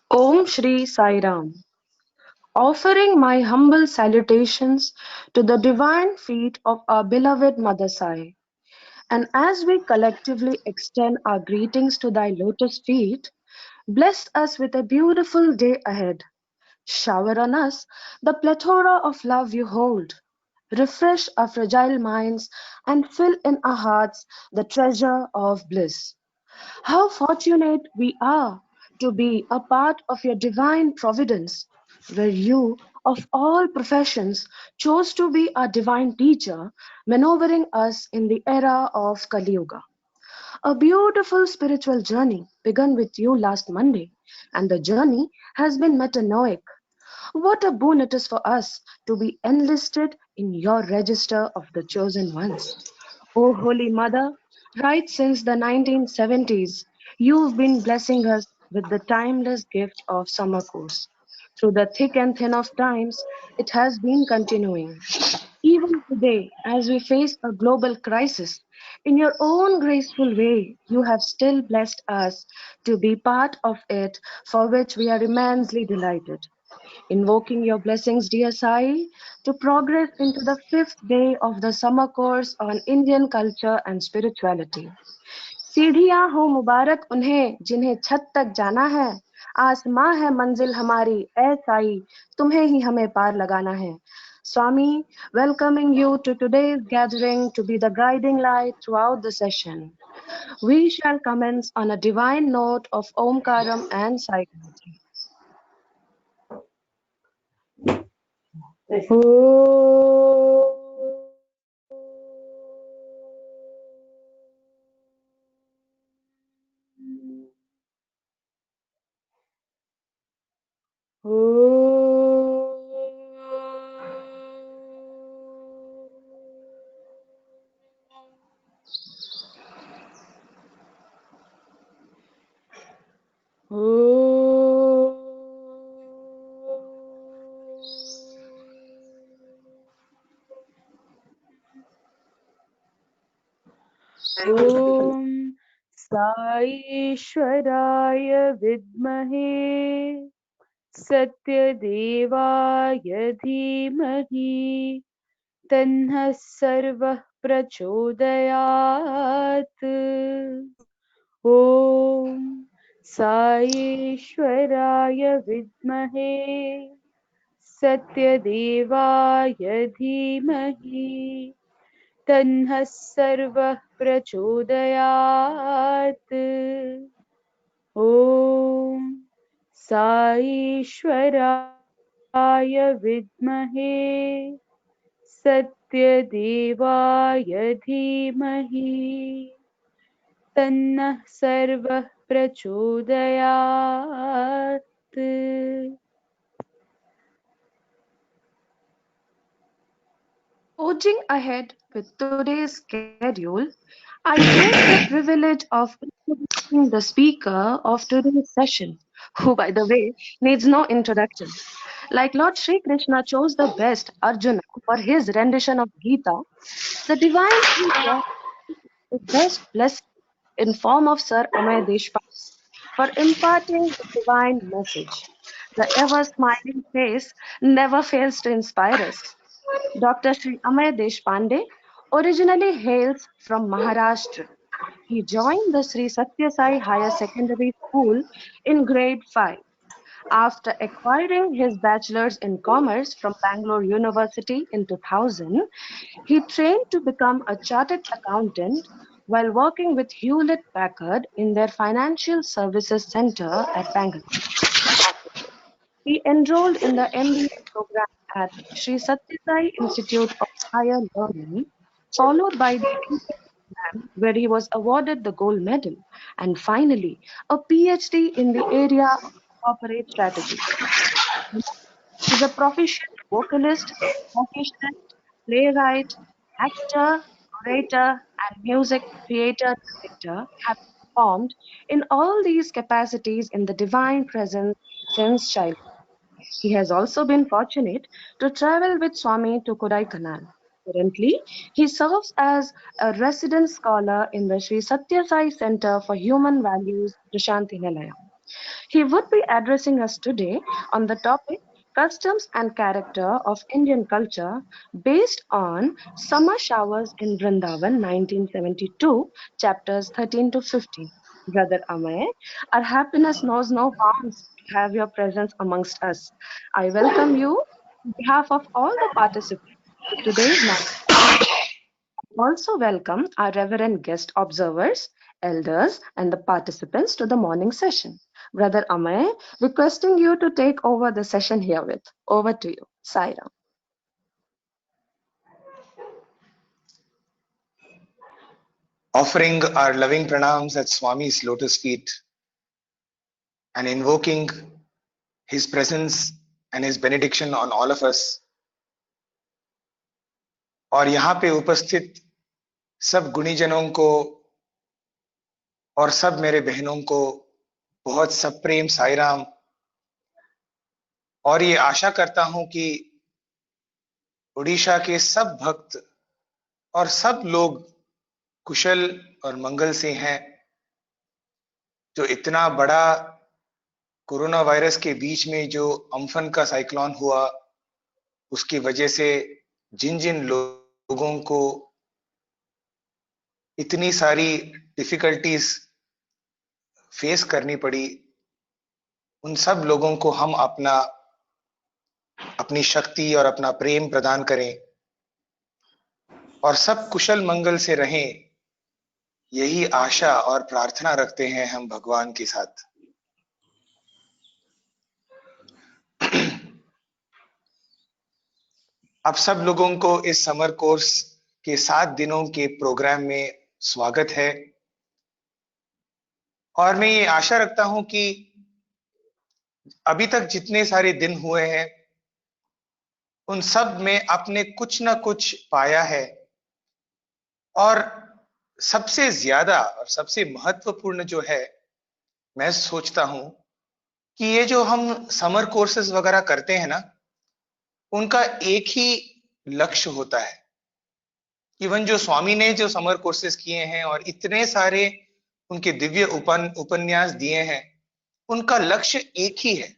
Om Shri Sai Ram, offering my humble salutations to the divine feet of our beloved Mother Sai. And as we collectively extend our greetings to thy lotus feet, bless us with a beautiful day ahead. Shower on us the plethora of love you hold. Refresh our fragile minds and fill in our hearts the treasure of bliss. How fortunate we are to be a part of your divine providence, where you, of all professions, chose to be our divine teacher, maneuvering us in the era of Kali Yuga. A beautiful spiritual journey began with you last Monday, and the journey has been metanoic. What a boon it is for us to be enlisted in your register of the chosen ones. Oh, Holy Mother, right since the 1970s, you've been blessing us with the timeless gift of summer course. Through the thick and thin of times, it has been continuing. Even today, as we face a global crisis, in your own graceful way, you have still blessed us to be part of it, for which we are immensely delighted. Invoking your blessings, dear Sai, to progress into the fifth day of the summer course on Indian culture and spirituality. सीढ़ियां हो मुबारक उन्हें जिन्हें छत तक जाना है आसमां है मंजिल हमारी ए साई तुम्हें ही हमें पार लगाना है Swami, welcoming you to today's gathering to be the guiding light throughout the session. We shall commence on a divine note of Omkaram and Sai Gayatri. ॐ साईश्वराय विद्महे सत्यदेवाय धीमहि तन्नः सर्वः प्रचोदयात् ॐ साईश्वराय विद्महे सत्यदेवाय धीमहि तन्नः सर्वः प्रचोदयात् ॐ साईश्वराय विद्महे सत्यदेवाय धीमहि तन्नः सर्वः प्रचोदयात् Forging ahead with today's schedule, I take the privilege of introducing the speaker of today's session, who, by the way, needs no introduction. Like Lord Sri Krishna chose the best Arjuna for his rendition of Gita, the divine teacher is best blessed in form of Sir Amay Deshpande for imparting the divine message. The ever smiling face never fails to inspire us. Dr. Sri Amay Deshpande originally hails from Maharashtra. He joined the Sri Satya Sai Higher Secondary School in grade 5. After acquiring his bachelor's in commerce from Bangalore University in 2000, he trained to become a chartered accountant while working with Hewlett Packard in their financial services center at Bangalore. He enrolled in the MBA program at Sri Satya Sai Institute of Higher Learning, followed by the MBA program where he was awarded the gold medal, and finally a PhD in the area of corporate strategy. He's a proficient vocalist, vocalist, playwright, actor, orator, and music theater director, having performed in all these capacities in the divine presence since childhood. He has also been fortunate to travel with Swami to Kodaikanal. Currently, he serves as a resident scholar in the Sri Satya Sai Center for Human Values, Prashanthi Nilayam. He would be addressing us today on the topic Customs and Character of Indian Culture based on Summer Showers in Vrindavan 1972, chapters 13 to 15. Brother Amay, our happiness knows no bounds to have your presence amongst us. I welcome you on behalf of all the participants to today's morning. Also welcome our reverend guest observers, elders, and the participants to the morning session. Brother Amay, requesting you to take over the session herewith. Over to you. Saira. Offering our loving pranams at Swami's lotus feet and invoking his presence and his benediction on all of us. और यहाँ पे उपस्थित सब गुणीजनों को और सब मेरे बहनों को बहुत सप्रेम साईराम। और ये आशा करता हूं कि उड़ीसा के सब भक्त और सब लोग कुशल और मंगल से हैं। जो इतना बड़ा कोरोना वायरस के बीच में जो अम्फन का साइक्लोन हुआ, उसकी वजह से जिन जिन लोगों को इतनी सारी डिफिकल्टीज फेस करनी पड़ी, उन सब लोगों को हम अपनी शक्ति और अपना प्रेम प्रदान करें और सब कुशल मंगल से रहें, यही आशा और प्रार्थना रखते हैं हम भगवान के साथ। आप सब लोगों को इस समर कोर्स के 7 दिनों के प्रोग्राम में स्वागत है। और मैं ये आशा रखता हूं कि अभी तक जितने सारे दिन हुए हैं, उन सब में आपने कुछ ना कुछ पाया है। और सबसे ज्यादा और सबसे महत्वपूर्ण जो है, मैं सोचता हूं कि ये जो हम समर कोर्सेज वगैरह करते हैं ना, उनका एक ही लक्ष्य होता है। इवन जो स्वामी ने जो समर कोर्सेज किए हैं और इतने सारे उनके दिव्य उपन्यास दिए हैं, उनका लक्ष्य एक ही है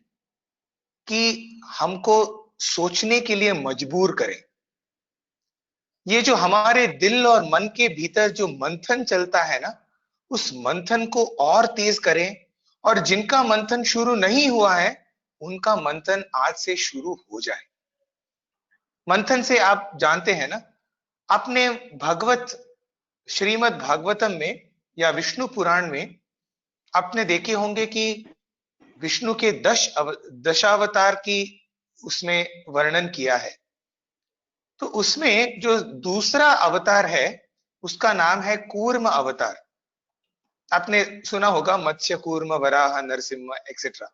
कि हमको सोचने के लिए मजबूर करें। ये जो हमारे दिल और मन के भीतर जो मंथन चलता है ना, उस मंथन को और तेज करें। और जिनका मंथन शुरू नहीं हुआ है, उनका मंथन आज से शुरू हो जाए। मंथन से आप जानते हैं ना, आपने श्रीमद् भागवतम में या विष्णु पुराण में आपने देखे होंगे कि विष्णु के दशावतार की उसमें वर्णन किया है। तो उसमें जो दूसरा अवतार है, उसका नाम है कूर्म अवतार। आपने सुना होगा मत्स्य, कूर्म, वराह, नरसिम्हा एक्सेट्रा।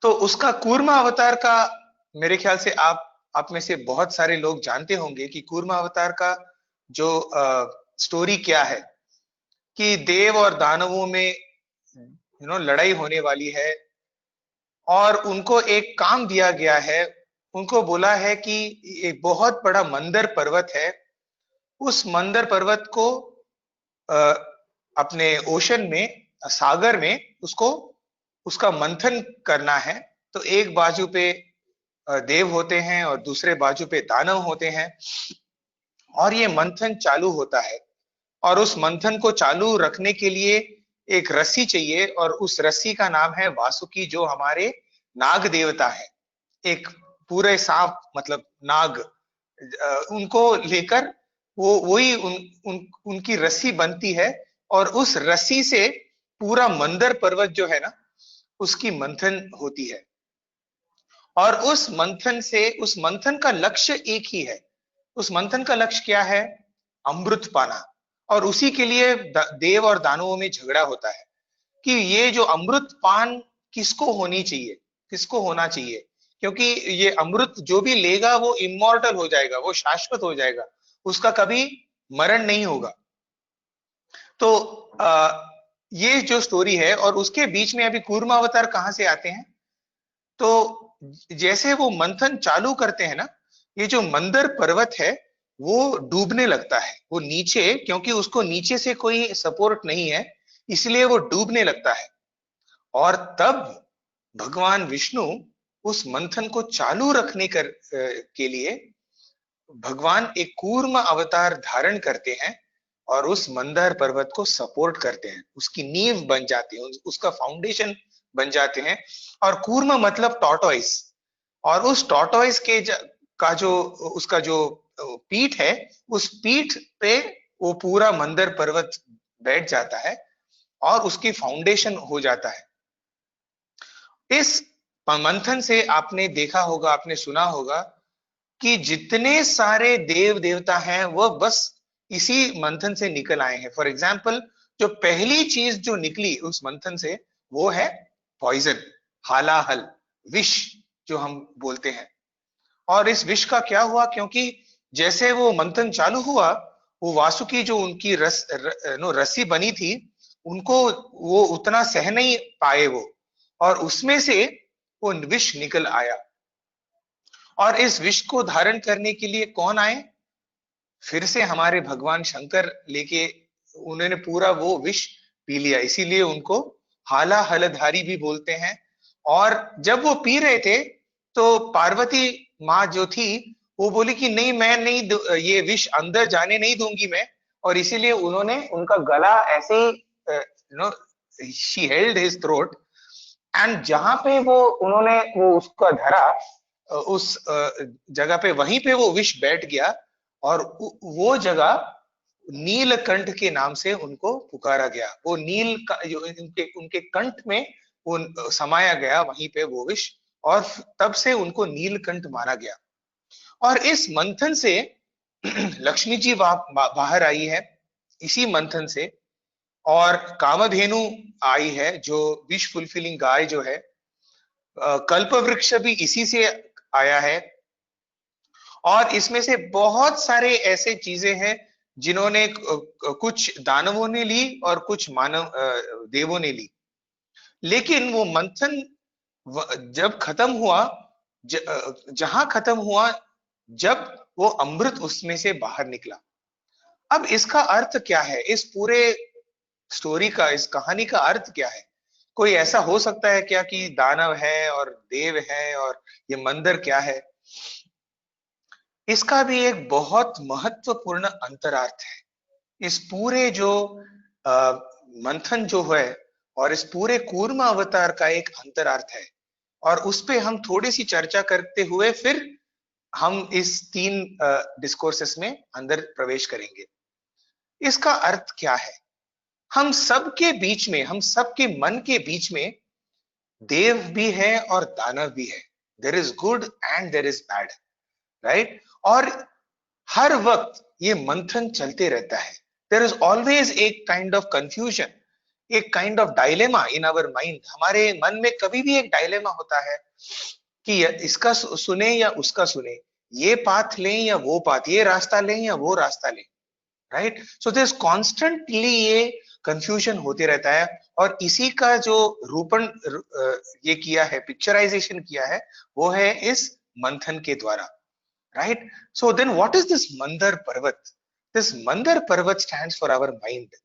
तो उसका कूर्म अवतार का मेरे ख्याल से आप में से बहुत सारे लोग जानते होंगे कि कूर्म अवतार का जो स्टोरी क्या है, कि देव और दानवों में लड़ाई होने वाली है और उनको एक काम दिया गया है। उनको बोला है कि एक बहुत बड़ा मंदर पर्वत है, उस मंदर पर्वत को अपने ओशन में, सागर में उसका मंथन करना है। तो एक बाजू पे देव होते हैं और दूसरे बाजू पे दानव होते हैं, और ये मंथन चालू होता है। और उस मंथन को चालू रखने के लिए एक रस्सी चाहिए, और उस रस्सी का नाम है वासुकी, जो हमारे नाग देवता है। एक पूरे सांप मतलब नाग, उनको लेकर वही उनकी रस्सी बनती है, और उस रस्सी से पूरा मंदर पर्वत जो है ना, उसकी मंथन होती है। और उस मंथन का लक्ष्य एक ही है। उस मंथन का लक्ष्य क्या है? अमृत पाना। और उसी के लिए देव और दानवों में झगड़ा होता है कि ये जो अमृत पान किसको होना चाहिए, क्योंकि ये अमृत जो भी लेगा वो इमॉर्टल हो जाएगा, वो शाश्वत हो जाएगा, उसका कभी मरण नहीं होगा। तो ये जो स्टोरी है, और उसके बीच में अभी कूर्म अवतार कहां से आते हैं? तो जैसे वो मंथन चालू करते हैं ना, ये जो मंदर पर्वत है वो डूबने लगता है। वो नीचे, क्योंकि उसको नीचे से कोई सपोर्ट नहीं है, इसलिए वो डूबने लगता है। और तब भगवान विष्णु उस मंथन को चालू रखने के लिए भगवान एक कूर्म अवतार धारण करते हैं और उस मंदार पर्वत को सपोर्ट करते हैं, उसकी नींव बन जाती है, उसका फाउंडेशन बन जाते हैं। और कूर्म मतलब टॉर्टोइस, और उस टॉर्टोइस का जो उसका जो पीठ है, उस पीठ पे वो पूरा मंदार पर्वत बैठ जाता है और उसकी फाउंडेशन हो जाता है। इस मंथन से आपने देखा होगा, आपने सुना होगा कि जितने सारे देव देवता हैं वो बस इसी मंथन से निकल आए हैं। फॉर एग्जाम्पल, जो पहली चीज जो निकली उस मंथन से वो है पॉइजन, हालाहल, विष जो हम बोलते हैं। और इस विष का क्या हुआ, क्योंकि जैसे वो मंथन चालू हुआ, वो वासुकी जो उनकी रस्सी बनी थी, उनको वो उतना सह नहीं पाए वो, और उसमें से वो विष निकल आया। और इस विष को धारण करने के लिए कौन आए? फिर से हमारे भगवान शंकर लेके, उन्होंने पूरा वो विष पी लिया, इसीलिए उनको हाला हलधारी भी बोलते हैं। और जब वो पी रहे थे तो पार्वती माँ जो थी वो बोली कि नहीं, मैं नहीं, ये विष अंदर जाने नहीं दूंगी मैं। और इसीलिए उन्होंने उनका गला ऐसे no she held his throat, and जहां पे वो उन्होंने वो उसका धरा, उस जगह पे, वहीं पे वो विष बैठ गया। और वो जगह नीलकंठ के नाम से उनको पुकारा गया। वो नील का जो उनके उनके कंठ में वो समाया गया, वहीं पे वो विष, और तब से उनको नीलकंठ माना गया। और इस मंथन से लक्ष्मी जी बाहर आई है, इसी मंथन से। और कामधेनु आई है, जो विश फुलफिलिंग गाय जो है। कल्प वृक्ष भी इसी से आया है। और इसमें से बहुत सारे ऐसे चीजें हैं जिन्होंने कुछ दानवों ने ली और कुछ मानव देवों ने ली। लेकिन वो मंथन जब खत्म हुआ, जहां खत्म हुआ, जब वो अमृत उसमें से बाहर निकला। अब इसका अर्थ क्या है? इस पूरे स्टोरी का, इस कहानी का अर्थ क्या है? कोई ऐसा हो सकता है क्या कि दानव है और देव है और ये मंदिर क्या है? इसका भी एक बहुत महत्वपूर्ण अंतरार्थ है। इस पूरे जो मंथन जो है और इस पूरे कूर्म अवतार का एक अंतरार्थ है, और उस पे हम थोड़ी सी चर्चा करते हुए फिर हम इस 3 डिस्कोर्सेस में अंदर प्रवेश करेंगे। इसका अर्थ क्या है? हम सबके बीच में, हम सबके मन के बीच में देव भी है और दानव भी है। There is good and there is bad, right? और हर वक्त ये मंथन चलते रहता है। देयर इज ऑलवेज एक काइंड ऑफ कंफ्यूजन, एक kind of dilemma in our mind. हमारे मन में कभी भी एक डायलेमा होता है कि इसका सुने या उसका सुने, ये पाथ लें या वो पाथ, ये रास्ता लें या वो रास्ता लें, राइट? सो दिस कॉन्स्टेंटली ये कंफ्यूजन होते रहता है। और इसी का जो रूपण ये किया है, पिक्चराइजेशन किया है, वो है इस मंथन के द्वारा, right? So then what is this Mandar पर्वत? दिस मंदर पर्वत स्टैंड्स फॉर आवर माइंड।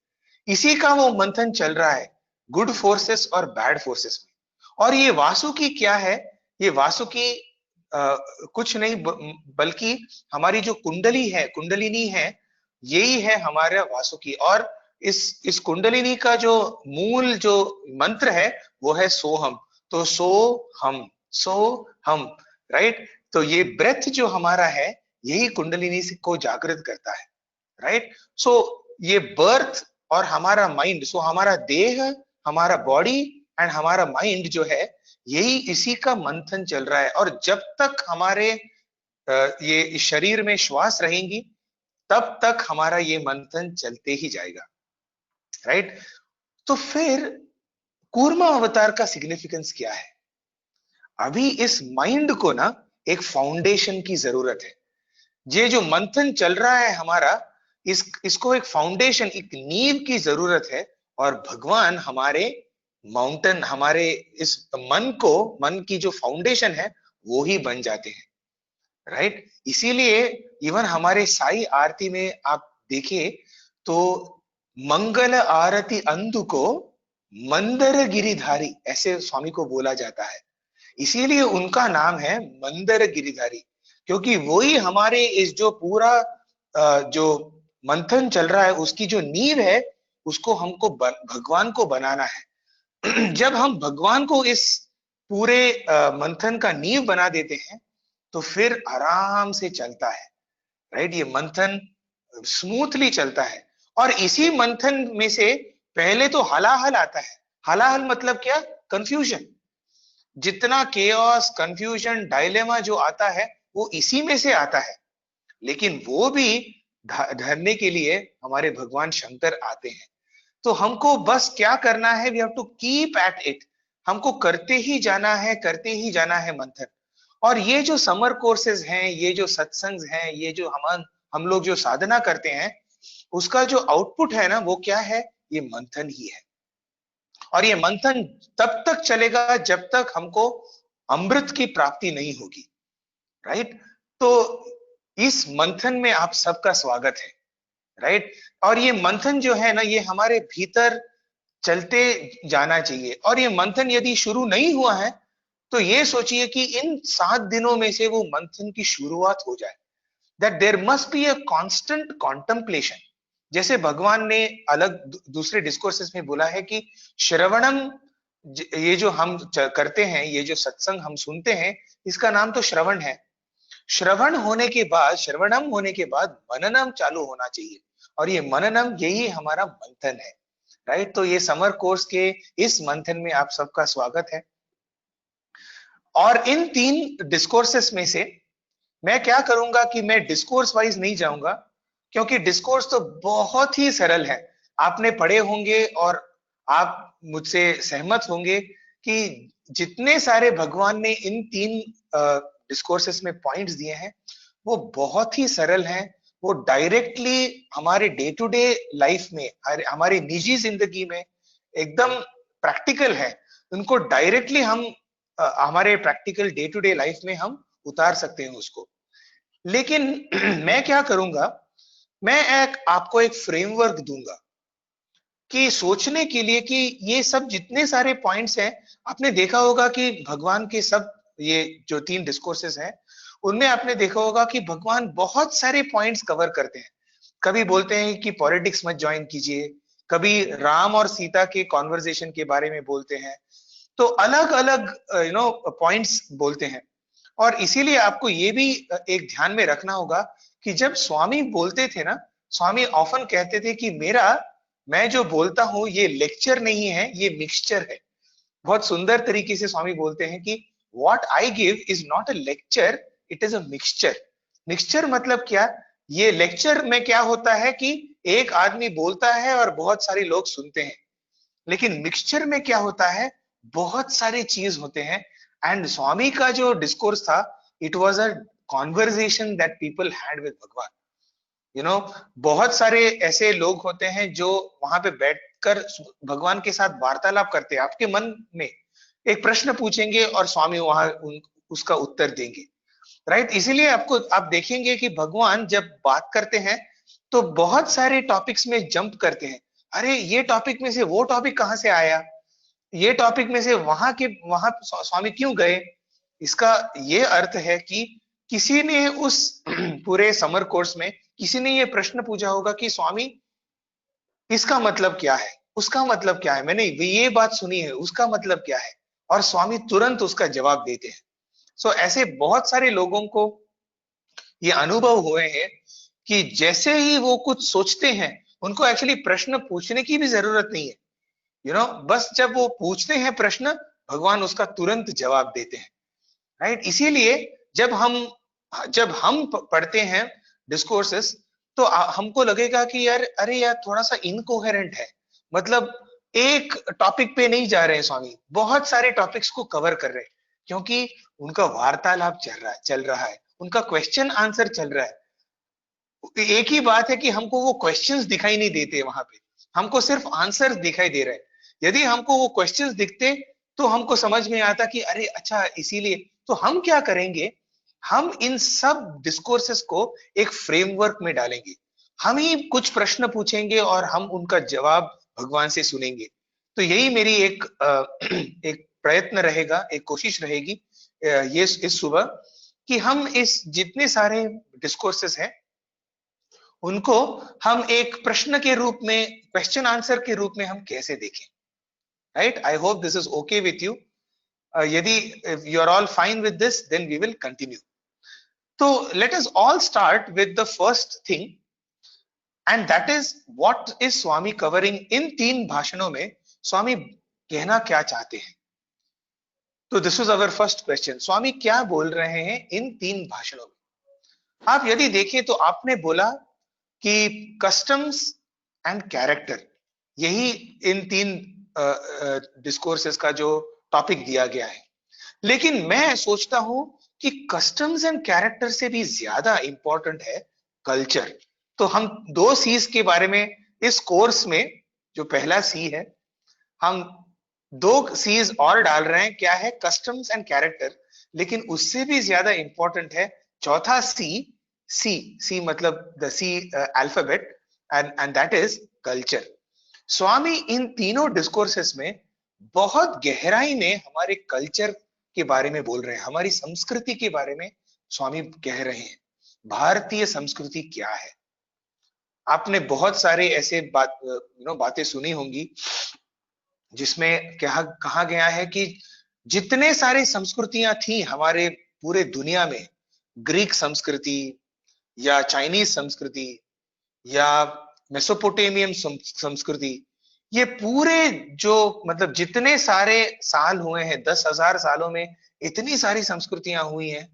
इसी का वो मंथन चल रहा है, गुड फोर्सेस और बैड फोर्सेस में। और ये वासुकी क्या है? ये वासुकी कुछ नहीं बल्कि हमारी जो कुंडली है, कुंडलिनी है, यही है हमारा वासुकी। और इस कुंडलिनी का जो मूल जो मंत्र है वो है सोहम। तो सो हम, राइट? तो ये ब्रेथ जो हमारा है, यही कुंडलिनी को जागृत करता है, राइट? सो ये बर्थ और हमारा माइंड, सो हमारा देह, हमारा बॉडी एंड हमारा माइंड जो है, यही इसी का मंथन चल रहा है। और जब तक हमारे ये शरीर में श्वास रहेंगी, तब तक हमारा ये मंथन चलते ही जाएगा, राइट? तो फिर कूर्मा अवतार का सिग्निफिकेंस क्या है? अभी इस माइंड को ना एक फाउंडेशन की जरूरत है। ये जो मंथन चल रहा है हमारा, इसको एक फाउंडेशन, एक नींव की जरूरत है। और भगवान हमारे माउंटेन, हमारे इस मन को, मन की जो फाउंडेशन है वो ही बन जाते हैं, राइट? इसीलिए इवन हमारे साई आरती में आप देखिए तो मंगल आरती अंधु को मंदर गिरिधारी, ऐसे स्वामी को बोला जाता है। इसीलिए उनका नाम है मंदर गिरिधारी, क्योंकि वही हमारे इस जो पूरा जो मंथन चल रहा है उसकी जो नींव है, उसको हमको भगवान को बनाना है। जब हम भगवान को इस पूरे मंथन का नींव बना देते हैं तो फिर आराम से चलता है, राइट। ये मंथन स्मूथली चलता है। और इसी मंथन में से पहले तो हलाहल आता है। हलाहल मतलब क्या? कंफ्यूजन। जितना केओस, कंफ्यूजन, डायलेमा जो आता है वो इसी में से आता है। लेकिन वो भी धरने के लिए हमारे भगवान शंकर आते हैं। तो हमको बस क्या करना है, we have to keep at it. हमको करते ही जाना है, करते ही जाना है मंथन। और ये जो समर कोर्सेज हैं, ये जो सत्संग हैं, ये जो हम लोग जो साधना करते हैं, उसका जो आउटपुट है ना, वो क्या है? ये मंथन ही है। और ये मंथन तब तक चलेगा जब तक हमको अमृत की प्राप्ति नहीं होगी, राइट। तो इस मंथन में आप सबका स्वागत है, राइट। और ये मंथन जो है ना, ये हमारे भीतर चलते जाना चाहिए। और ये मंथन यदि शुरू नहीं हुआ है तो ये सोचिए कि इन 7 दिनों में से वो मंथन की शुरुआत हो जाए। That there must be a constant contemplation. जैसे भगवान ने अलग दूसरे डिस्कोर्सेस में बोला है कि श्रवणम, ये जो हम करते हैं, ये जो सत्संग हम सुनते हैं, इसका नाम तो श्रवण है। श्रवण होने के बाद, श्रवणम होने के बाद मननम चालू होना चाहिए। और ये मननम, यही हमारा मंथन है, राइट। तो ये समर कोर्स के इस मंथन में आप सबका स्वागत है। और इन 3 डिस्कोर्सेस में से मैं क्या करूंगा कि मैं डिस्कोर्स वाइज नहीं जाऊंगा, क्योंकि डिस्कोर्स तो बहुत ही सरल है। आपने पढ़े होंगे और आप मुझसे सहमत होंगे कि जितने सारे भगवान ने इन 3 डिस्कोर्सेस में पॉइंट्स दिए हैं, वो बहुत ही सरल हैं। वो डायरेक्टली हमारे डे टू डे लाइफ में, हमारी निजी जिंदगी में एकदम प्रैक्टिकल है। उनको डायरेक्टली हम हमारे practical day to day life में हम उतार सकते हैं उसको। लेकिन मैं क्या करूंगा, मैं आपको एक फ्रेमवर्क दूंगा कि सोचने के लिए कि ये सब जितने सारे पॉइंट्स हैं, आपने देखा होगा कि भगवान के सब ये जो 3 डिस्कोर्सेस हैं, उनमें आपने देखा होगा कि भगवान बहुत सारे पॉइंट्स कवर करते हैं। कभी बोलते हैं कि पॉलिटिक्स मत ज्वाइन कीजिए, कभी राम और सीता के कॉन्वर्सेशन के बारे में बोलते हैं। तो अलग अलग पॉइंट्स बोलते हैं। और इसीलिए आपको ये भी एक ध्यान में रखना होगा कि जब स्वामी बोलते थे ना, स्वामी ऑफन कहते थे कि मैं जो बोलता हूं ये लेक्चर नहीं है, ये मिक्सचर है। बहुत सुंदर तरीके से स्वामी बोलते हैं कि what I give is not a lecture, it is a mixture. Mixture मतलब क्या? ये लेक्चर में क्या होता है कि एक आदमी बोलता है और बहुत सारे लोग सुनते हैं। लेकिन मिक्सचर में क्या होता है? बहुत सारे चीज होते हैं। एंड स्वामी का जो डिस्कोर्स था, it was a conversation that people had with भगवान। बहुत सारे ऐसे लोग होते हैं जो वहां पे बैठकर भगवान के साथ वार्तालाप करते हैं। आपके मन में एक प्रश्न पूछेंगे और स्वामी वहां उसका उत्तर देंगे, राइट। इसीलिए आप देखेंगे कि भगवान जब बात करते हैं तो बहुत सारे टॉपिक्स में जंप करते हैं। अरे ये टॉपिक में से वो टॉपिक कहां से आया, ये टॉपिक में से वहां स्वामी क्यों गए? इसका ये अर्थ है कि किसी ने उस पूरे समर कोर्स में किसी ने ये प्रश्न पूछा होगा कि स्वामी इसका मतलब क्या है, उसका मतलब क्या है, मैंने ये बात सुनी है, उसका मतलब क्या है? और स्वामी तुरंत उसका जवाब देते हैं। सो ऐसे बहुत सारे लोगों को ये अनुभव हुए हैं कि जैसे ही वो कुछ सोचते हैं, उनको एक्चुअली प्रश्न पूछने की भी जरूरत नहीं है। बस जब वो पूछते हैं प्रश्न, भगवान उसका तुरंत जवाब देते हैं, राइट। इसीलिए जब हम पढ़ते हैं डिस्कोर्सेस, तो हमको लगेगा कि यार, अरे यार, थोड़ा सा इनकोहेरेंट है। मतलब एक टॉपिक पे नहीं जा रहे हैं स्वामी, बहुत सारे टॉपिक्स को कवर कर रहे हैं, क्योंकि उनका वार्तालाप चल रहा है, उनका क्वेश्चन आंसर चल रहा है। एक ही बात है कि हमको वो क्वेश्चंस दिखाई नहीं देते वहां पे, हमको सिर्फ आंसर दिखाई दे रहे हैं। यदि हमको वो क्वेश्चंस दिखते तो हमको समझ में आता कि अरे अच्छा, इसीलिए तो हम क्या करेंगे, हम इन सब डिस्कोर्सेस को एक फ्रेमवर्क में डालेंगे। हम ही कुछ प्रश्न पूछेंगे और हम उनका जवाब भगवान से सुनेंगे। तो यही मेरी एक एक प्रयत्न रहेगा, एक कोशिश रहेगी ये इस सुबह, कि हम इस जितने सारे डिस्कोर्सेस हैं उनको हम एक प्रश्न के रूप में, क्वेश्चन आंसर के रूप में हम कैसे देखें, right? I hope this is okay with you. यदि you are all fine with this, then we will continue. तो let us all start with the first thing, and that is what is Swami covering in 3 भाषणों में. स्वामी कहना क्या चाहते हैं? तो this is our first question. Swami क्या बोल रहे हैं इन 3 भाषणों में? आप यदि देखें तो आपने बोला कि कस्टम्स एंड कैरेक्टर, यही इन 3 डिस्कोर्सेस का जो टॉपिक दिया गया है. लेकिन मैं सोचता हूं कि कस्टम्स एंड कैरेक्टर से भी ज्यादा इंपॉर्टेंट है कल्चर. तो हम 2 सीज के बारे में इस कोर्स में, जो पहला सी है, हम 2 सीज और डाल रहे हैं. क्या है? Customs and character. लेकिन उससे भी ज्यादा इंपॉर्टेंट है चौथा सी. सी मतलब the C alphabet, and that is culture. Swami इन तीनों डिस्कोर्सेस में बहुत गहराई में हमारे कल्चर के बारे में बोल रहे हैं, हमारी संस्कृति के बारे में स्वामी कह रहे हैं. भारतीय संस्कृति क्या है? आपने बहुत सारे ऐसे बातें सुनी होंगी जिसमें कहा गया है कि जितने सारी संस्कृतियां थी हमारे पूरे दुनिया में, ग्रीक संस्कृति या चाइनीज संस्कृति या मेसोपोटेमियन संस्कृति, ये पूरे जो मतलब जितने सारे साल हुए हैं, 10,000 सालों में इतनी सारी संस्कृतियां हुई हैं,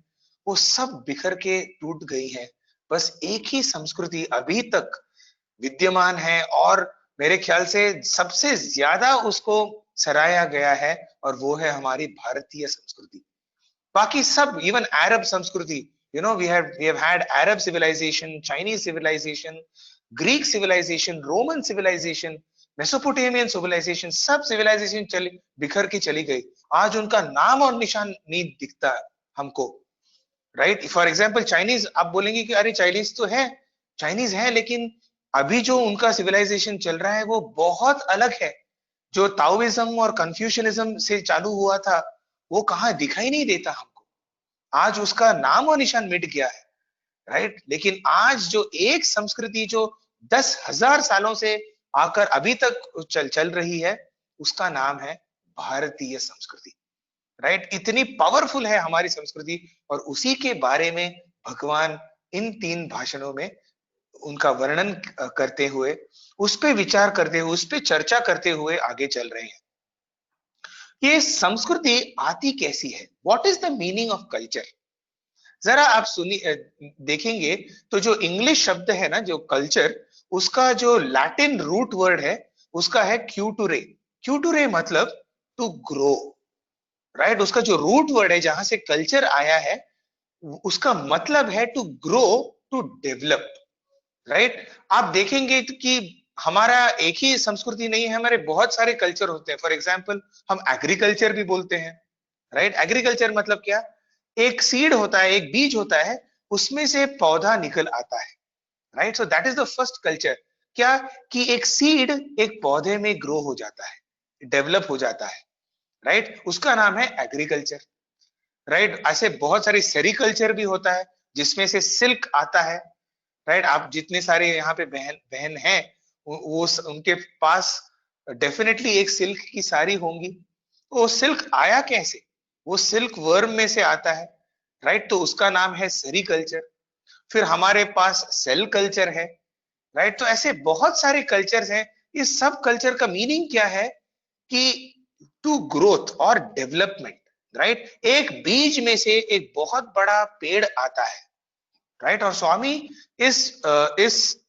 वो सब बिखर के टूट गई हैं. बस एक ही संस्कृति अभी तक विद्यमान है, और मेरे ख्याल से सबसे ज्यादा उसको सराहा गया है, और वो है हमारी भारतीय संस्कृति. बाकी सब, इवन अरब संस्कृति, we have had Arab civilization, Chinese civilization, Greek civilization, Roman civilization, Mesopotamian civilization, सब civilization बिखर के चली गई. आज उनका नाम और निशान नहीं दिखता हमको, राइट? फॉर एग्जाम्पल चाइनीज, आप बोलेंगे कि अरे चाइनीज तो है, चाइनीज है, लेकिन अभी जो उनका सिविलाइजेशन चल रहा है वो बहुत अलग है. जो ताओइज्म और कन्फ्यूशनिज्म से चालू हुआ था, वो कहाँ दिखाई नहीं देता हमको. आज उसका नाम और निशान मिट गया है, राइट? लेकिन आज जो एक संस्कृति जो 10,000 सालों से आकर अभी तक चल रही है, उसका नाम है भारतीय संस्कृति, राइट? इतनी पावरफुल है हमारी संस्कृति, और उसी के बारे में भगवान इन 3 भाषणों में उनका वर्णन करते हुए, उस पे विचार करते हुए, उस पे चर्चा करते हुए आगे चल रहे हैं. ये संस्कृति आती कैसी है? What is the meaning of culture? जरा आप सुनिए, देखेंगे तो जो इंग्लिश शब्द है ना, जो कल्चर, उसका जो लैटिन रूट वर्ड है, उसका है क्यूटुरे. क्यूटुरे मतलब टू ग्रो, राइट? उसका जो रूट वर्ड है जहां से कल्चर आया है, उसका मतलब है to grow, to develop, right? आप देखेंगे कि हमारा एक ही संस्कृति नहीं है, हमारे बहुत सारे कल्चर होते हैं. फॉर एग्जाम्पल हम एग्रीकल्चर भी बोलते हैं, राइट? एग्रीकल्चर मतलब क्या? एक सीड होता है, एक बीज होता है, उसमें से पौधा निकल आता है, right? So that is the first culture. क्या? कि एक सीड एक पौधे में ग्रो हो जाता है, डेवलप हो जाता है, राइट? उसका नाम है एग्रीकल्चर, राइट? ऐसे बहुत सारे सेरिकल्चर भी होता है जिसमें से सिल्क आता है, राइट? आप जितने सारे यहाँ पे बहन हैं, वो उनके पास डेफिनेटली एक सिल्क की साड़ी होंगी. वो सिल्क आया कैसे? वो सिल्क वर्म में से आता है, राइट? तो उसका नाम है सेरिकल्चर. फिर हमारे पास सेल कल्चर है, राइट? तो ऐसे बहुत सारे कल्चर्स हैं. इस सब कल्चर का मीनिंग क्या है? कि टू ग्रोथ और डेवलपमेंट, राइट? एक बीज में से एक बहुत बड़ा पेड़ आता है, राइट? और स्वामी इस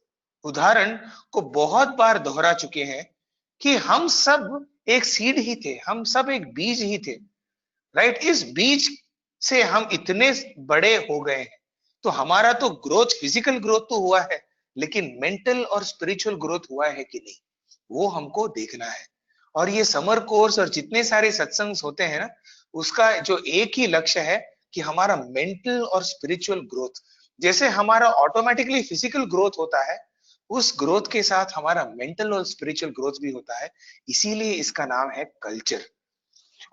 उदाहरण को बहुत बार दोहरा चुके हैं कि हम सब एक सीड ही थे, हम सब एक बीज ही थे, राइट? इस बीज से हम इतने बड़े हो गए हैं. तो हमारा तो ग्रोथ, फिजिकल ग्रोथ तो हुआ है, लेकिन मेंटल और स्पिरिचुअल ग्रोथ हुआ है कि नहीं, वो हमको देखना है. और ये समर कोर्स और जितने सारे सत्संग होते हैं ना, उसका जो एक ही लक्ष्य है कि हमारा मेंटल और स्पिरिचुअल ग्रोथ, जैसे हमारा ऑटोमेटिकली फिजिकल ग्रोथ होता है, उस ग्रोथ के साथ हमारा मेंटल और स्पिरिचुअल ग्रोथ भी होता है, इसीलिए इसका नाम है कल्चर।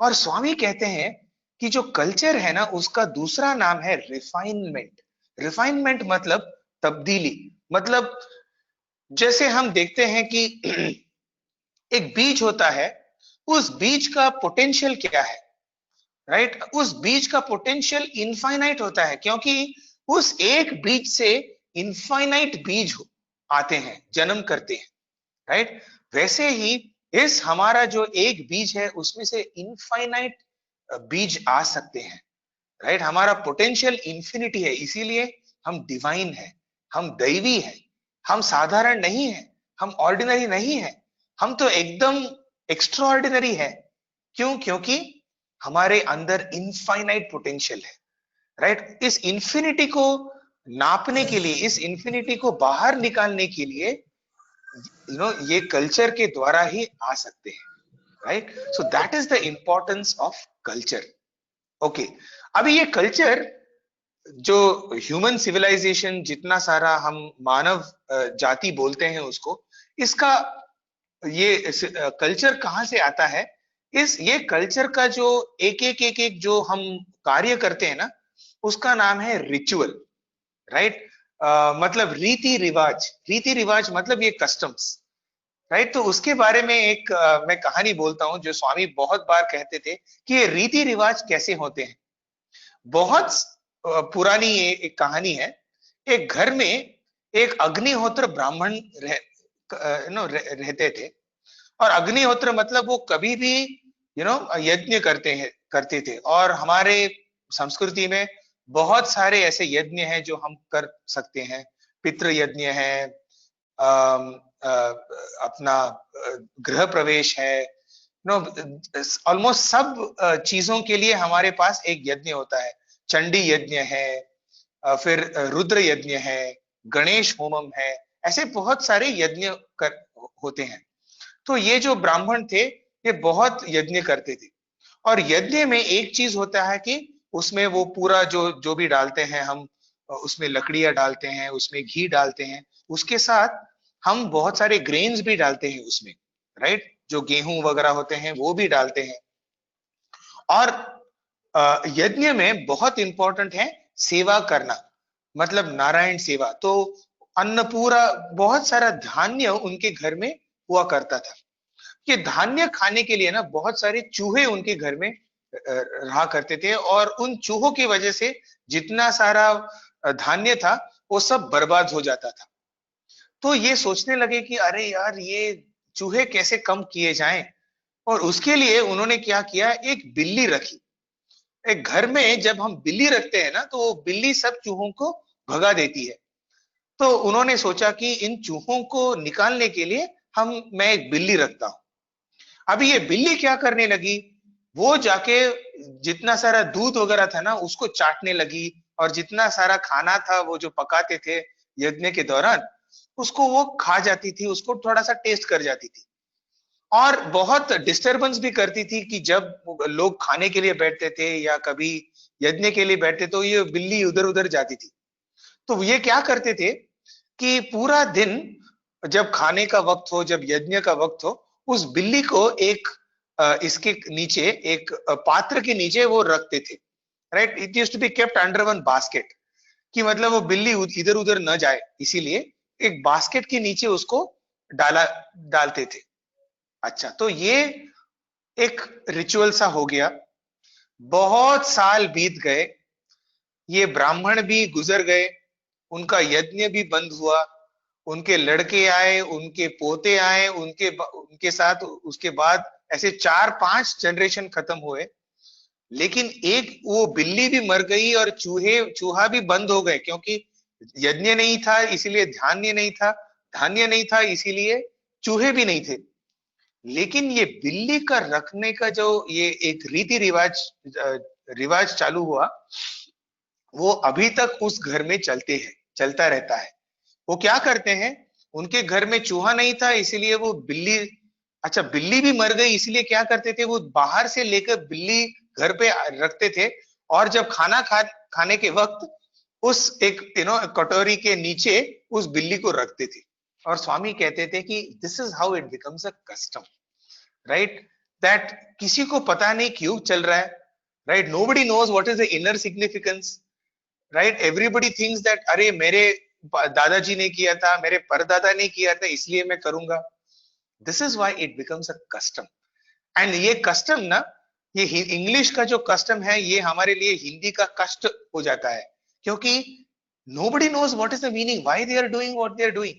और स्वामी कहते हैं कि जो कल्चर है ना, उसका दूसरा नाम है रिफाइनमेंट। रिफाइनमेंट मतलब तब्दीली। मतलब जैसे हम देखते हैं कि एक बीज होता है, उस बीज का पोटेंशियल क्या है, राइट? उस बीज का पोटेंशियल इनफाइनाइट होता है, क्योंकि उस एक बीज से इनफाइनाइट बीज आते हैं, जन्म करते हैं, राइट? वैसे ही इस हमारा जो एक बीज है, उसमें से इनफाइनाइट बीज आ सकते हैं, राइट? हमारा पोटेंशियल इंफिनिटी है, इसीलिए हम डिवाइन है, हम दैवी है, हम साधारण नहीं है, हम ऑर्डिनरी नहीं है, हम तो एकदम एक्स्ट्राऑर्डिनरी है। क्यों? क्योंकि हमारे अंदर इनफाइनाइट पोटेंशियल है, राइट? इस इंफिनिटी को नापने के लिए, इस इंफिनिटी को बाहर निकालने के लिए ये कल्चर के द्वारा ही आ सकते हैं, right? So that is the importance of culture. Okay, अभी ये कल्चर जो ह्यूमन सिविलाइजेशन, जितना सारा हम मानव जाति बोलते हैं उसको, इसका ये कल्चर कहाँ से आता है? ये कल्चर का जो एक एक जो हम कार्य करते हैं ना, उसका नाम है रिचुअल, राइट? मतलब रीति रिवाज। रीति रिवाज मतलब ये कस्टम्स, राइट? तो उसके बारे में एक मैं कहानी बोलता हूँ, जो स्वामी बहुत बार कहते थे कि ये रीति रिवाज कैसे होते हैं। बहुत पुरानी ये एक कहानी है। एक घर में एक अग्निहोत्र ब्राह्मण रहते थे। और अग्निहोत्र मतलब वो कभी भी यज्ञ करते थे। और हमारे संस्कृति में बहुत सारे ऐसे यज्ञ हैं जो हम कर सकते हैं। पितृ यज्ञ है, अपना गृह प्रवेश है, ऑलमोस्ट सब चीजों के लिए हमारे पास एक यज्ञ होता है। चंडी यज्ञ है, फिर रुद्र यज्ञ है, गणेश होमम है, ऐसे बहुत सारे यज्ञ होते हैं। तो ये जो ब्राह्मण थे, ये बहुत यज्ञ करते थे। और यज्ञ में एक चीज होता है कि उसमें वो पूरा जो जो भी डालते हैं हम, उसमें लकड़ियां डालते हैं, उसमें घी डालते हैं, उसके साथ हम बहुत सारे ग्रेन्स भी डालते हैं उसमें, राइट? जो गेहूं वगैरह होते हैं वो भी डालते हैं। और यज्ञ में बहुत इंपॉर्टेंट है सेवा करना, मतलब नारायण सेवा। तो अन्न पूरा, बहुत सारा धान्य उनके घर में हुआ करता था। ये धान्य खाने के लिए ना बहुत सारे चूहे उनके घर में रहा करते थे। और उन चूहों की वजह से जितना सारा धान्य था वो सब बर्बाद हो जाता था। तो ये सोचने लगे कि अरे यार, ये चूहे कैसे कम किए जाएं। और उसके लिए उन्होंने क्या किया, एक बिल्ली रखी। एक घर में जब हम बिल्ली रखते हैं ना, तो वो बिल्ली सब चूहों को भगा देती है। तो उन्होंने सोचा कि इन चूहों को निकालने के लिए मैं एक बिल्ली रखता हूं। अभी ये बिल्ली क्या करने लगी, वो जाके जितना सारा दूध वगैरह था ना, उसको चाटने लगी। और जितना सारा खाना था वो जो पकाते थे यज्ञ के दौरान, उसको वो खा जाती थी, उसको थोड़ा सा टेस्ट कर जाती थी। और बहुत डिस्टरबेंस भी करती थी कि जब लोग खाने के लिए बैठते थे या कभी यज्ञ के लिए बैठते, तो ये बिल्ली उधर उधर जाती थी। तो ये क्या करते थे कि पूरा दिन जब खाने का वक्त हो, जब यज्ञ का वक्त हो, उस बिल्ली को एक इसके नीचे, एक पात्र के नीचे वो रखते थे, right? It used to be kept under one basket, कि मतलब वो बिल्ली इधर उधर न जाए, इसीलिए एक बास्केट के नीचे उसको डालते थे। अच्छा, तो ये एक रिचुअल सा हो गया। बहुत साल बीत गए, ये ब्राह्मण भी गुजर गए, उनका यज्ञ भी बंद हुआ। उनके लड़के आए, उनके पोते आए, उनके साथ उसके बाद ऐसे 4-5 जनरेशन खत्म हुए। लेकिन एक वो बिल्ली भी मर गई और चूहा भी बंद हो गए, क्योंकि यज्ञ नहीं था इसीलिए धान्य नहीं था, धान्य नहीं था इसीलिए चूहे भी नहीं थे। लेकिन ये बिल्ली का रखने का जो ये एक रीति रिवाज चालू हुआ, वो अभी तक उस घर में चलता रहता है। वो क्या करते हैं, उनके घर में चूहा नहीं था इसीलिए वो बिल्ली, अच्छा बिल्ली भी मर गई इसलिए क्या करते थे, वो बाहर से लेकर बिल्ली घर पे रखते थे। और जब खाने के वक्त उस एक कटोरी के नीचे उस बिल्ली को रखते थे। और स्वामी कहते थे कि this is how it becomes a custom, right, that किसी को पता नहीं क्यों चल रहा है, right, nobody knows what is the inner significance, right, everybody thinks that अरे मेरे दादाजी ने किया था, मेरे परदादा ने किया था, इसलिए मैं करूंगा. This is why it becomes a custom. And ये कस्टम ना, ये इंग्लिश का जो कस्टम है, ये हमारे लिए हिंदी का कष्ट हो जाता है, क्योंकि nobody knows what is the meaning, why they are doing what they are doing.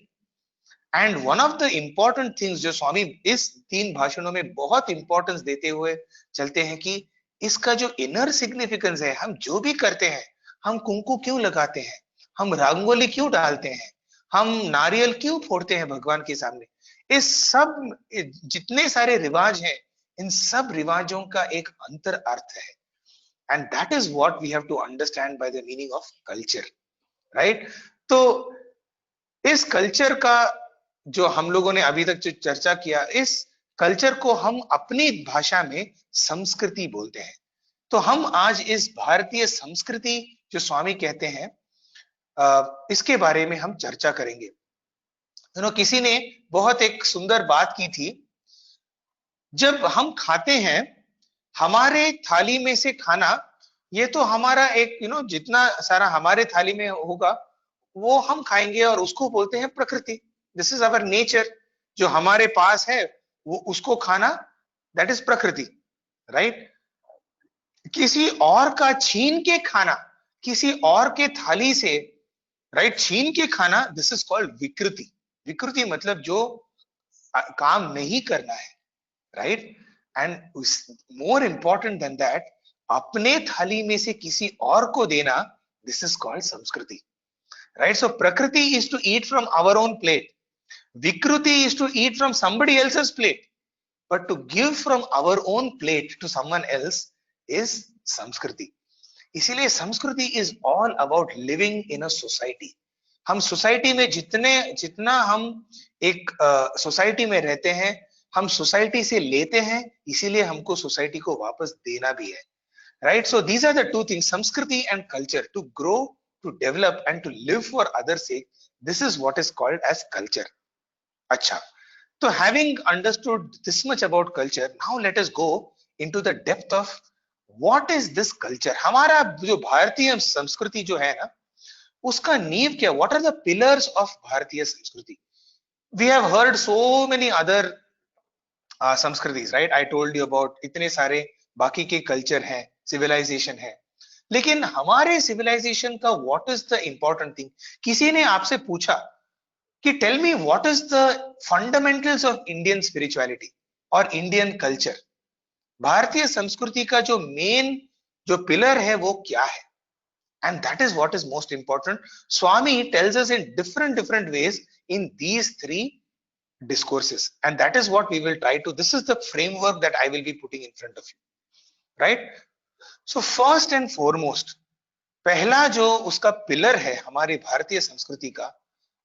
And one of the important things जो स्वामी इस 3 भाषणों में बहुत इंपॉर्टेंस देते हुए चलते हैं कि इसका जो इनर सिग्निफिकेंस है, हम जो भी करते हैं, हम कुंकू क्यों लगाते हैं, हम रंगोली क्यों डालते हैं, हम नारियल क्यों फोड़ते हैं भगवान के सामने, इस सब जितने सारे रिवाज हैं, इन सब रिवाजों का एक अंतर अर्थ है. And that is what we have to understand by the meaning of culture, right. तो इस कल्चर का जो हम लोगों ने अभी तक जो चर्चा किया, इस कल्चर को हम अपनी भाषा में संस्कृति बोलते हैं. तो हम आज इस भारतीय संस्कृति जो स्वामी कहते हैं, इसके बारे में हम चर्चा करेंगे. किसी ने बहुत एक सुंदर बात की थी, जब हम खाते हैं, हमारे थाली में से खाना, ये तो हमारा एक जितना सारा हमारे थाली में होगा वो हम खाएंगे, और उसको बोलते हैं प्रकृति. This is our nature. जो हमारे पास है वो उसको खाना, दैट इज प्रकृति, राइट. किसी और का छीन के खाना, किसी और के थाली से, राइट, छीन के खाना, दिस इज कॉल्ड विकृति. विकृति मतलब जो काम नहीं करना है, right. And more important than that, अपने थाली में से किसी और को देना, this is called sanskriti, right. So prakriti is to eat from our own plate, vikruti is to eat from somebody else's plate, but to give from our own plate to someone else is samskriti. इसीलिए संस्कृति is all about living in a society. हम society में जितना हम एक society में रहते हैं, हम सोसाइटी से लेते हैं, इसीलिए हमको सोसाइटी को वापस देना भी है, right. So these are the two things, samskriti and culture, to grow, to develop and to live for others' sake. This is what is called as culture. Acha. So having understood this much about culture, now let us go into the depth of what is this culture. हमारा जो भारतीय संस्कृति जो है ना, उसका नींव क्या, what are the pillars of भारतीय संस्कृति. We have heard so many other संस्कृतिज, right. I told you about इतने सारे बाकी के कल्चर हैं, सिविलाइजेशन है, लेकिन हमारे सिविलाइजेशन का what is the important thing. किसी ने आपसे पूछा कि tell me what is the fundamentals of Indian spirituality और इंडियन कल्चर. भारतीय संस्कृति का जो मेन जो पिलर है वो क्या है, and that is what is most important. Swami tells us in different ways in these 3 discourses, and that is what we will try to, this is the framework that I will be putting in front of you, right. So first and foremost, पहला जो उसका pillar है हमारी भारतीय संस्कृति का,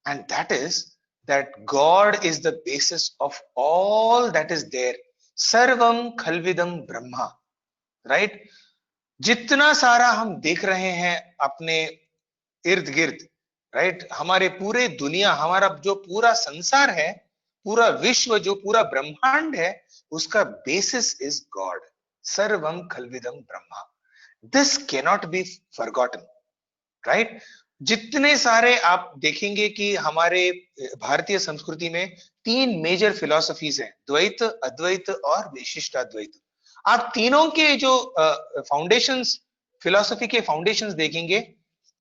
and that is that God is the basis of all that is there. सर्वम खलविदम ब्रह्मा, right. जितना सारा हम देख रहे हैं अपने इर्द गिर्द, राइट, हमारे पूरे दुनिया, हमारा जो पूरा संसार है, पूरा विश्व, जो पूरा ब्रह्मांड है, उसका बेसिस इज गॉड. सर्वम खलविदम ब्रह्मा. This cannot be forgotten, right. जितने सारे आप देखेंगे कि हमारे भारतीय संस्कृति में 3 मेजर फिलॉसफीज हैं, द्वैत, अद्वैत और विशिष्टाद्वैत. आप तीनों के जो फाउंडेशंस, फिलॉसफी के फाउंडेशंस देखेंगे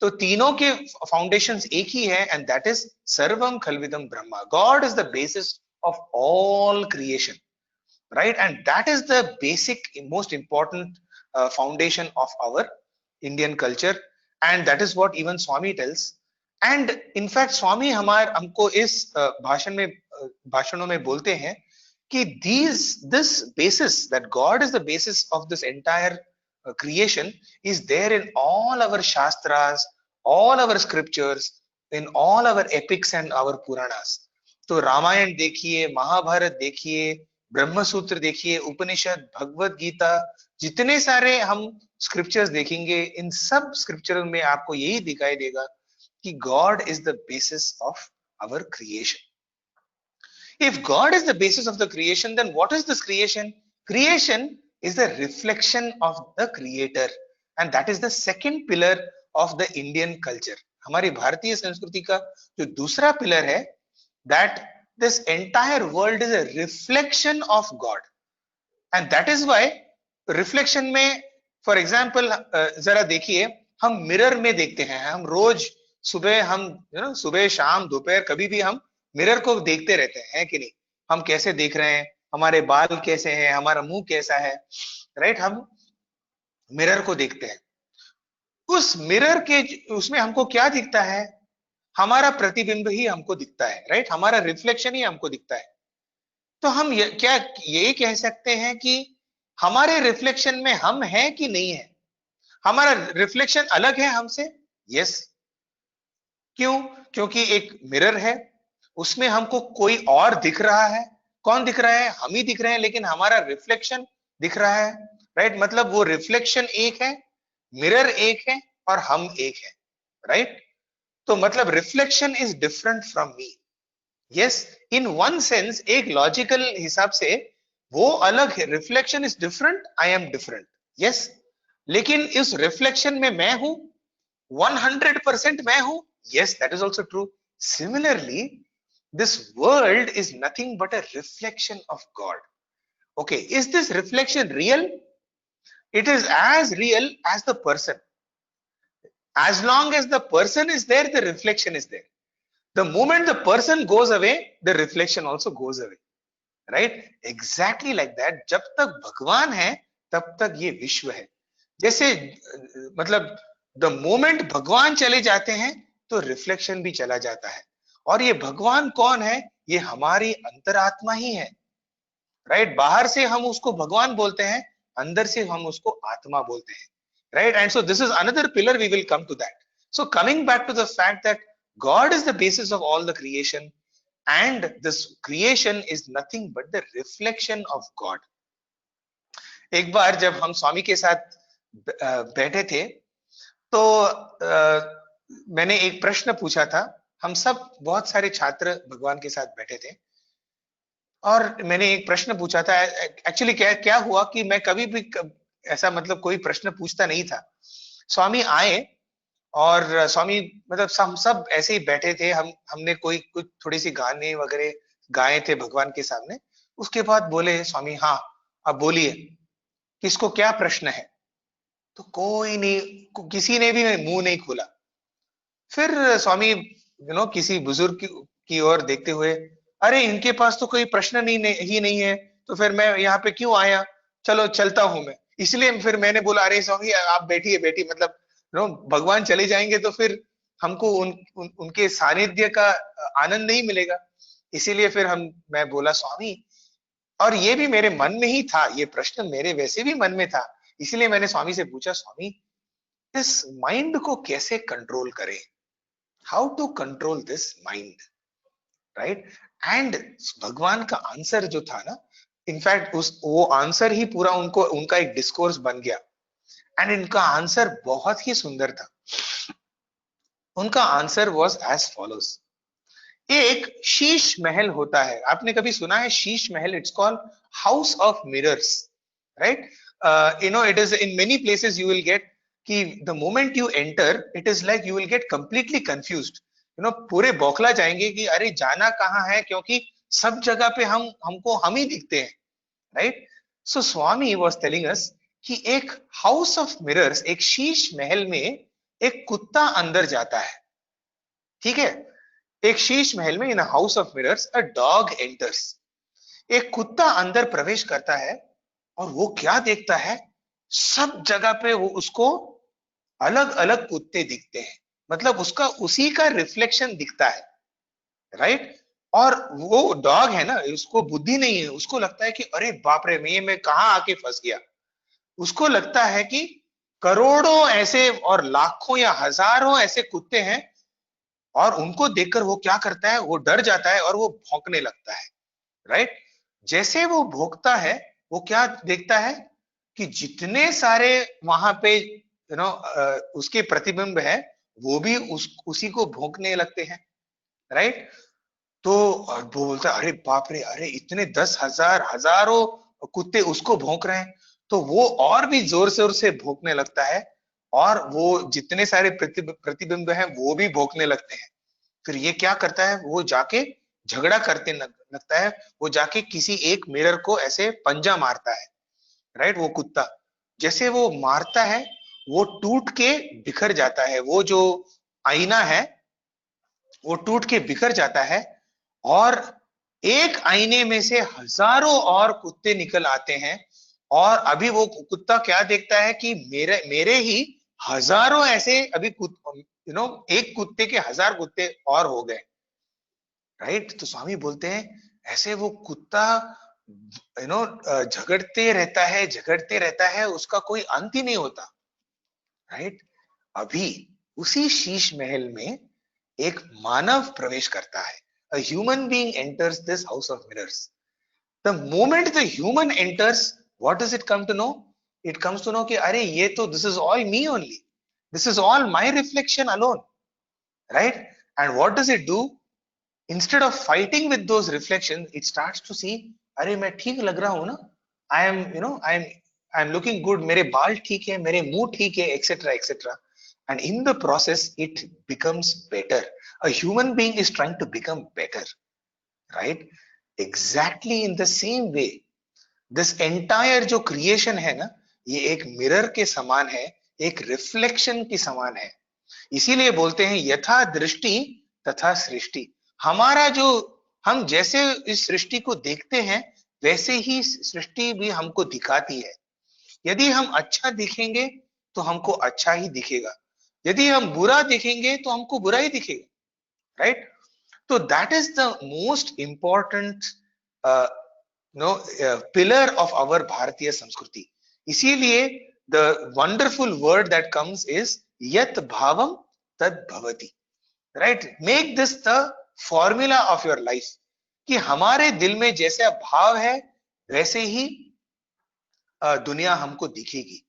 तो तीनों के फाउंडेशंस एक ही है, एंड दैट इज सर्वम खलविदम ब्रह्मा. God is the basis of all creation, right. And that is the basic most important foundation of our Indian culture, and that is what even Swami tells. And in fact Swami हमको इस भाषणों में बोलते हैं कि this basis, that God is the basis of this entire creation, is there in all our shastras, all our scriptures, in all our epics and our puranas. तो रामायण देखिए, महाभारत देखिए, ब्रह्म सूत्र देखिए, उपनिषद, भगवत गीता, जितने सारे हम स्क्रिप्चर्स देखेंगे, इन सब स्क्रिप्चर में आपको यही दिखाई देगा कि God is the basis of our creation, If God is the basis of the creation, then what is this creation? Creation is the reflection of the creator, and that is the second pillar of the Indian culture. हमारी भारतीय संस्कृति का जो दूसरा pillar है, that this entire world is a reflection of God, and that is why reflection में, for example, जरा देखिए, हम मिरर में देखते हैं, हम रोज सुबह, हम सुबह शाम दोपहर कभी भी हम मिरर को देखते रहते हैं कि नहीं? हम कैसे देख रहे हैं, हमारे बाल कैसे हैं, हमारा मुंह कैसा है, राइट? हम मिरर को देखते हैं, उस मिरर के उसमें हमको क्या दिखता है? हमारा प्रतिबिंब ही हमको दिखता है, राइट? हमारा रिफ्लेक्शन ही हमको दिखता है। तो हम क्या ये कह सकते हैं कि हमारे रिफ्लेक्शन में हम हैं कि नहीं है? हमारा रिफ्लेक्शन अलग है हमसे? यस। क्यों? क्योंकि एक मिरर है, उसमें हमको कोई और दिख रहा है। कौन दिख रहा है? हम ही दिख रहे हैं, लेकिन हमारा रिफ्लेक्शन दिख रहा है, राइट? मतलब वो रिफ्लेक्शन एक है, मिरर एक है और हम एक है, राइट? तो मतलब reflection is different from me. Yes, in one sense, एक लॉजिकल हिसाब से वो अलग है, reflection is different, I am different, yes. लेकिन इस रिफ्लेक्शन में मैं हूं, 100% मैं हूं, yes, that is also true. Similarly, this world is nothing but a reflection of God. Okay, is this reflection real? It is as real as the person. As long as the person is there, the reflection is there. The moment the person goes away, the reflection also goes away, right? Exactly like that. जब तक भगवान है, तब तक ये विश्व है। जैसे मतलब the moment भगवान चले जाते हैं, तो रिफ्लेक्शन भी चला जाता है। और ये भगवान कौन है? ये हमारी अंतरात्मा ही है, राइट? बाहर से हम उसको भगवान बोलते हैं, अंदर से हम उसको आत्मा बोलते हैं, right? And so this is another pillar, we will come to that. So coming back to the fact that God is the basis of all the creation, and this creation is nothing but the reflection of God. एक बार जब हम स्वामी के साथ बैठे थे, तो मैंने एक प्रश्न पूछा था। हम सब बहुत सारे छात्र भगवान के साथ बैठे थे, और मैंने एक प्रश्न पूछा था। एक्चुअली क्या हुआ कि मैं कभी भी ऐसा मतलब कोई प्रश्न पूछता नहीं था। स्वामी आए और स्वामी मतलब हम सब ऐसे ही बैठे थे, हमने कुछ थोड़ी सी गाने वगैरह गाए थे भगवान के सामने। उसके बाद बोले स्वामी, हाँ अब बोलिए, किसको क्या प्रश्न है? तो कोई नहीं, किसी ने भी मुंह नहीं खोला। फिर स्वामी किसी बुजुर्ग की ओर देखते हुए, अरे इनके पास तो कोई प्रश्न ही नहीं है, तो फिर मैं यहाँ पे क्यों आया? चलो चलता हूं मैं। इसलिए फिर मैंने बोला, अरे स्वामी आप बैठिए, मतलब भगवान चले जाएंगे तो फिर हमको उनके सानिध्य का आनंद नहीं मिलेगा। इसीलिए फिर मैं बोला स्वामी, और ये भी मेरे मन में ही था, ये प्रश्न मेरे वैसे भी मन में था। इसलिए मैंने स्वामी से पूछा, स्वामी इस माइंड को कैसे कंट्रोल करें? How to control this mind, right? And भगवान का आंसर जो था ना, इनफैक्ट वो आंसर ही पूरा उनका एक डिस्कोर्स बन गया। एंड इनका आंसर बहुत ही सुंदर था। उनका आंसर वाज एज फॉलोज। एक शीश महल होता है, आपने कभी सुना है Sheesh Mahal? It's called house of mirrors, right? It is in many places you will get कि the moment you enter, it is like you will get completely confused, पूरे बौखला जाएंगे कि अरे जाना कहाँ है, क्योंकि सब जगह पे हम ही दिखते हैं, right? So Swami was telling us कि एक हाउस ऑफ मिरर्स, एक शीश महल में एक कुत्ता अंदर जाता है, ठीक है? एक शीश महल में, in house of mirrors a dog enters. एक कुत्ता अंदर प्रवेश करता है, और वो क्या देखता है? सब जगह पे वो उसको अलग अलग कुत्ते दिखते हैं, मतलब उसका उसी का रिफ्लेक्शन दिखता है, राइट? और वो डॉग है ना, उसको बुद्धि नहीं है, उसको लगता है कि अरे बाप रे, मैं कहाँ आके फंस गया। उसको लगता है कि करोड़ों ऐसे और लाखों या हजारों ऐसे कुत्ते हैं, और उनको देखकर वो क्या करता है? वो डर जाता है और वो भौंकने लगता है, राइट? जैसे वो भौंकता है, वो क्या देखता है कि जितने सारे वहां पे उसके प्रतिबिंब है, वो भी उसी को भौंकने लगते हैं, राइट? तो वो बोलता है, अरे बाप रे, अरे इतने 10,000 हजारों कुत्ते उसको भौंक रहे हैं। तो वो और भी जोर से भौंकने लगता है, और वो जितने सारे प्रतिबिंब हैं वो भी भौंकने लगते हैं। फिर ये क्या करता है, वो जाके झगड़ा करते लगता है। वो जाके किसी एक मिरर को ऐसे पंजा मारता है, राइट। वो कुत्ता जैसे वो मारता है, वो टूट के बिखर जाता है। वो जो आईना है वो टूट के बिखर जाता है, और एक आईने में से हजारों और कुत्ते निकल आते हैं। और अभी वो कुत्ता क्या देखता है कि मेरे मेरे ही हजारों ऐसे अभी एक कुत्ते के 1000 कुत्ते और हो गए, राइट। तो स्वामी बोलते हैं ऐसे वो कुत्ता झगड़ते रहता है, उसका कोई अंत ही नहीं होता, राइट। अभी उसी शीश महल में एक मानव प्रवेश करता है। A human being enters this house of mirrors. The moment the human enters, what does it come to know? It comes to know कि अरे ये तो this is all me only. This is all my reflection alone, right? And what does it do? Instead of fighting with those reflections, it starts to see, अरे मैं ठीक लग रहा हूं ना? I am looking good. मेरे बाल ठीक है, मेरे मुंह ठीक है, etc. etc. And in the process, it becomes better. A human being is trying to become better, right? Exactly in the same way, this entire जो creation है ना, ये एक मिरर के समान है, एक रिफ्लेक्शन के समान है। इसीलिए बोलते हैं यथा दृष्टि तथा सृष्टि। हमारा जो, हम जैसे इस सृष्टि को देखते हैं वैसे ही सृष्टि भी हमको दिखाती है। यदि हम अच्छा दिखेंगे तो हमको अच्छा ही दिखेगा, यदि हम बुरा दिखेंगे तो हमको बुरा ही दिखेगा, राइट। तो that is the most important pillar of our Bharatiya sanskriti. इसीलिए the wonderful word that comes is यत भावम तद भवति, right. Make this the formula of your life, कि हमारे दिल में जैसा भाव है वैसे ही दुनिया हमको दिखेगी,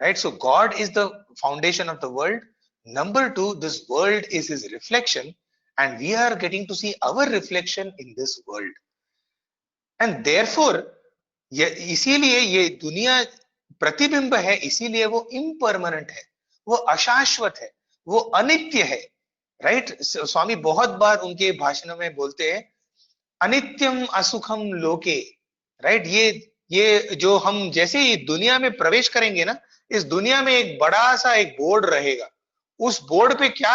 right? So God is the foundation of the world. Number two, this world is his reflection, and we are getting to see our reflection in this world. And therefore, इसीलिए ये दुनिया प्रतिबिंब है, इसीलिए वो इम्परमानेंट है, वो अशाश्वत है, वो अनित्य है, राइट। स्वामी बहुत बार उनके भाषणों में बोलते हैं अनित्यम असुखम लोके, राइट। ये जो हम जैसे ही दुनिया में प्रवेश करेंगे ना, इस दुनिया में एक बड़ा सा एक बोर्ड रहेगा। उस बोर्ड पे क्या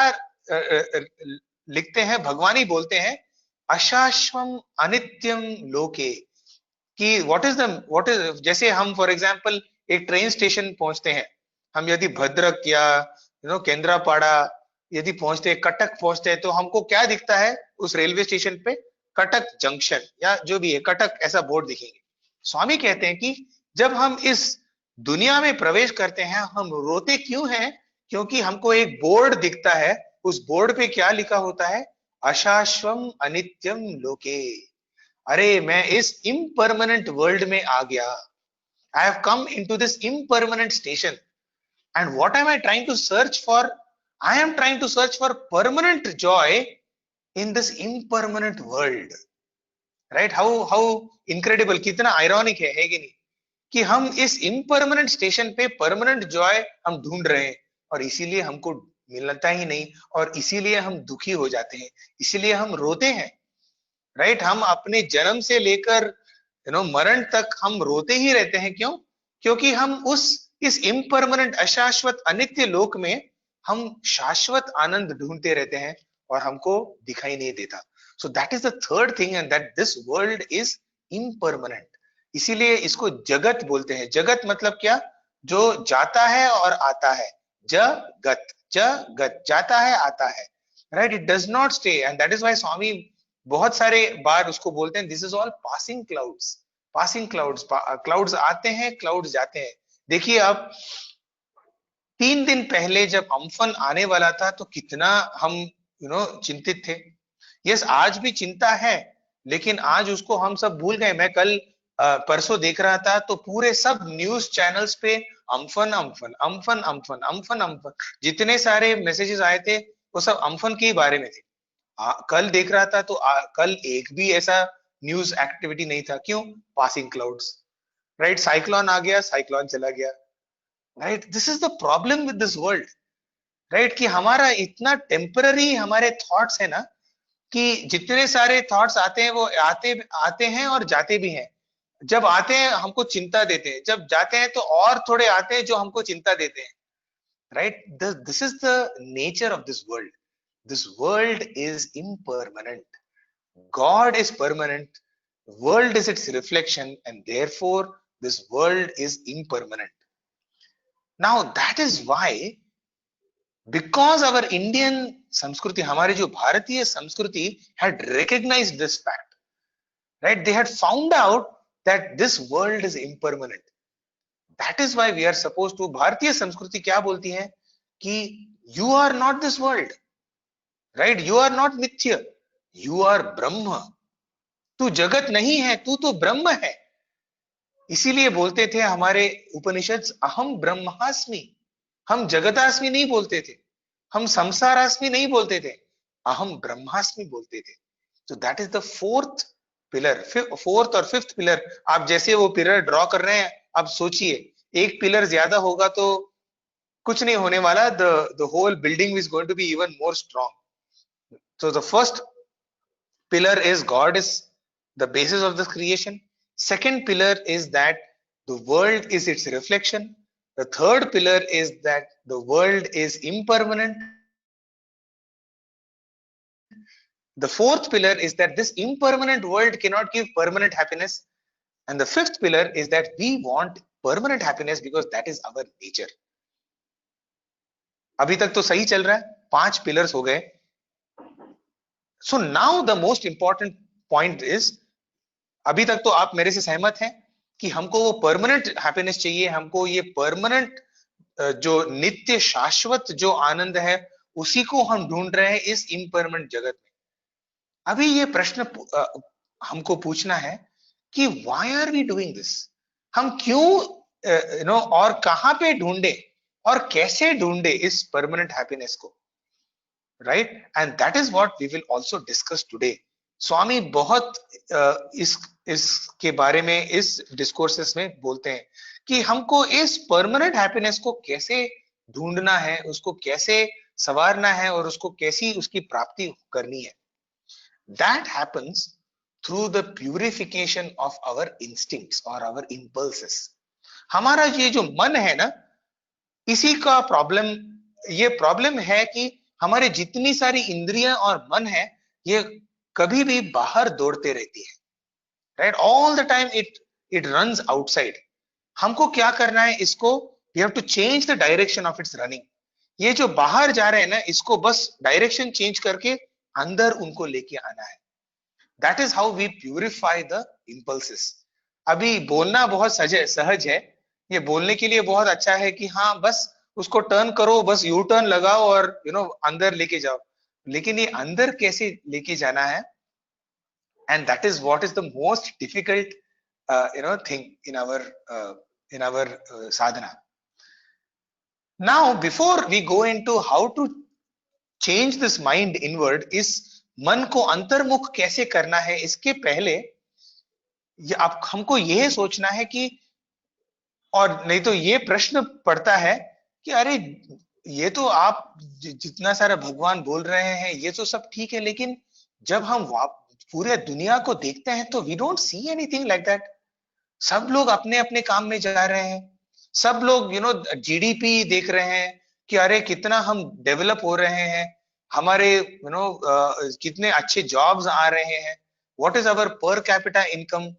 लिखते हैं, भगवान ही बोलते हैं अशाश्वम अनित्यम लोके, कि व्हाट इज जैसे हम फॉर एग्जांपल एक ट्रेन स्टेशन पहुंचते हैं, हम यदि भद्रक या केंद्रापाड़ा यदि पहुंचते हैं, कटक पहुंचते हैं, तो हमको क्या दिखता है उस रेलवे स्टेशन पे, कटक जंक्शन या जो भी है कटक ऐसा बोर्ड दिखेंगे। स्वामी कहते हैं कि जब हम इस दुनिया में प्रवेश करते हैं हम रोते क्यों हैं, क्योंकि हमको एक बोर्ड दिखता है, उस बोर्ड पे क्या लिखा होता है, अशाश्वम अनित्यम लोके। अरे मैं इस इम्परमानेंट वर्ल्ड में आ गया, I have come into this impermanent station, and what am I trying to search for, I am trying to search for permanent joy in this impermanent world, right. How incredible, कितना ironic है कि नहीं, कि हम इस impermanent station पे permanent joy हम ढूंढ रहे हैं, और इसीलिए हमको मिलता ही नहीं, और इसीलिए हम दुखी हो जाते हैं, इसीलिए हम रोते हैं, राइट। हम अपने जन्म से लेकर मरण तक हम रोते ही रहते हैं, क्यों? क्योंकि हम इस इम्परमानेंट अशाश्वत अनित्य लोक में हम शाश्वत आनंद ढूंढते रहते हैं, और हमको दिखाई नहीं देता। So that is the third thing, and that this world is impermanent. इसीलिए इसको जगत बोलते हैं। जगत मतलब क्या, जो जाता है और आता है, जगत, जगत जाता है आता है, right. It does not stay, and that is why Swami बहुत सारे बार उसको बोलते हैं this is all passing clouds, passing clouds. Clouds आते हैं, क्लाउड्स जाते हैं। देखिए अब 3 दिन पहले जब अम्फन आने वाला था तो कितना हम चिंतित थे। यस, आज भी चिंता है, लेकिन आज उसको हम सब भूल गए। मैं कल परसों देख रहा था तो पूरे सब न्यूज चैनल्स पे Amphan Amphan Amphan Amphan Amphan Amphan, जितने सारे मैसेजेस आए थे वो सब अम्फन के बारे में थे। कल देख रहा था तो कल एक भी ऐसा न्यूज एक्टिविटी नहीं था। क्यों? Passing clouds, right? साइक्लोन आ गया, साइक्लोन चला गया, right? This is the problem with this world, right? कि हमारा इतना टेम्पररी हमारे थॉट्स है ना, कि जितने सारे थॉट्स आते हैं वो आते आते हैं और जाते भी हैं। जब आते हैं हमको चिंता देते हैं, जब जाते हैं तो और थोड़े आते हैं जो हमको चिंता देते हैं, right? This is the nature of this world. This world is impermanent. God is permanent. World is its reflection, and therefore this world is impermanent. Now that is why, because our Indian Samskruti, हमारी जो भारतीय संस्कृति had recognized this fact, right? They had found out that this world is impermanent. That is why we are supposed to, भारतीय संस्कृति क्या बोलती है कि you are not this world, right? You are not मिथ्य, यू आर ब्रह्म. तू जगत नहीं है, तू तो ब्रह्म है. इसीलिए बोलते थे हमारे उपनिषद, अहम ब्रह्मास्मि. हम जगतास्मि नहीं बोलते थे, हम संसारास्मि नहीं बोलते थे, अहम ब्रह्मास्मि बोलते थे. तो that is the fourth pillar, fourth और फिफ्थ पिलर. आप जैसे वो पिलर ड्रॉ कर रहे हैं, अब सोचिए एक पिलर ज्यादा होगा तो कुछ नहीं होने वाला. The whole building is going to be even more strong. So the first pillar is God is the basis of this creation. Second pillar is that the world is its reflection. The third pillar is that the world is impermanent. The fourth pillar is that this impermanent world cannot give permanent happiness. And the fifth pillar is that we want permanent happiness because that is our nature. अभी तक तो सही चल रहा है, 5 pillars हो गए. So now the most important point is, अभी तक तो आप मेरे से सहमत हैं कि हमको वो परमानेंट हैप्पीनेस चाहिए, हमको ये परमानेंट जो नित्य शाश्वत जो आनंद है उसी को हम ढूंढ रहे हैं इस इम्परमानेंट जगत में. अभी ये प्रश्न हमको पूछना है कि why are we doing this? हम क्यों और कहां पे ढूंढे और कैसे ढूंढे इस परमानेंट हैप्पीनेस को, right? And that is what we will also discuss today. Swami बहुत इसके बारे में इस डिस्कोर्सेस में बोलते हैं कि हमको इस परमानेंट हैप्पीनेस को कैसे ढूंढना है, उसको कैसे संवारना है और उसको कैसी उसकी प्राप्ति करनी है. That happens through the purification of our instincts और आवर इंपल्सेस. हमारा ये जो मन है ना, इसी का प्रॉब्लम, ये प्रॉब्लम है कि हमारे जितनी सारी इंद्रियां और मन है ये कभी भी बाहर दौड़ते रहती है, right? All the time it runs outside. हमको क्या करना है, इसको we have to change the direction of its running. ये जो बाहर जा रहे हैं ना, इसको बस डायरेक्शन चेंज करके अंदर उनको लेके आना है. That is how we purify the impulses. अभी बोलना बहुत सहज है, ये बोलने के लिए बहुत अच्छा है कि हाँ बस उसको टर्न करो, बस यू टर्न लगाओ और अंदर लेके जाओ. लेकिन ये अंदर कैसे लेके जाना है, and that is what is the most difficult thing in our sadhana. Now before we go into how to change this mind inward, इस मन को अंतर्मुख कैसे करना है, इसके पहले अब हमको यह सोचना है कि, और नहीं तो ये प्रश्न पड़ता है कि अरे ये तो आप जितना सारा भगवान बोल रहे हैं ये तो सब ठीक है, लेकिन जब हम पूरे दुनिया को देखते हैं तो we don't see anything like that. सब लोग अपने अपने काम में जा रहे हैं, सब लोग जीडीपी देख रहे हैं कि अरे कितना हम डेवलप हो रहे हैं, हमारे कितने अच्छे जॉब्स आ रहे हैं, what is our per capita income.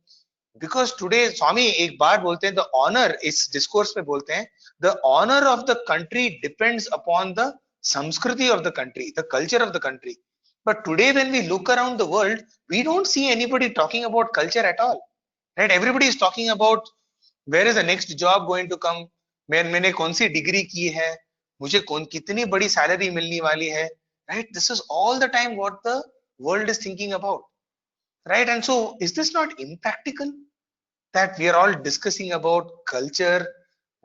Because today Swami एक बार बोलते हैं, द ऑनर, इस डिस्कोर्स में बोलते हैं, the honour of the country depends upon the संस्कृति of the country, the culture of the country. But today when we look around the world, we don't see anybody talking about culture at all, right? Everybody is talking about where is the next job going to come, मैंने कौन सी degree की है, मुझे कितनी बड़ी salary मिलने वाली है, right? This is all the time what the world is thinking about, right? And so is this not impractical that we are all discussing about culture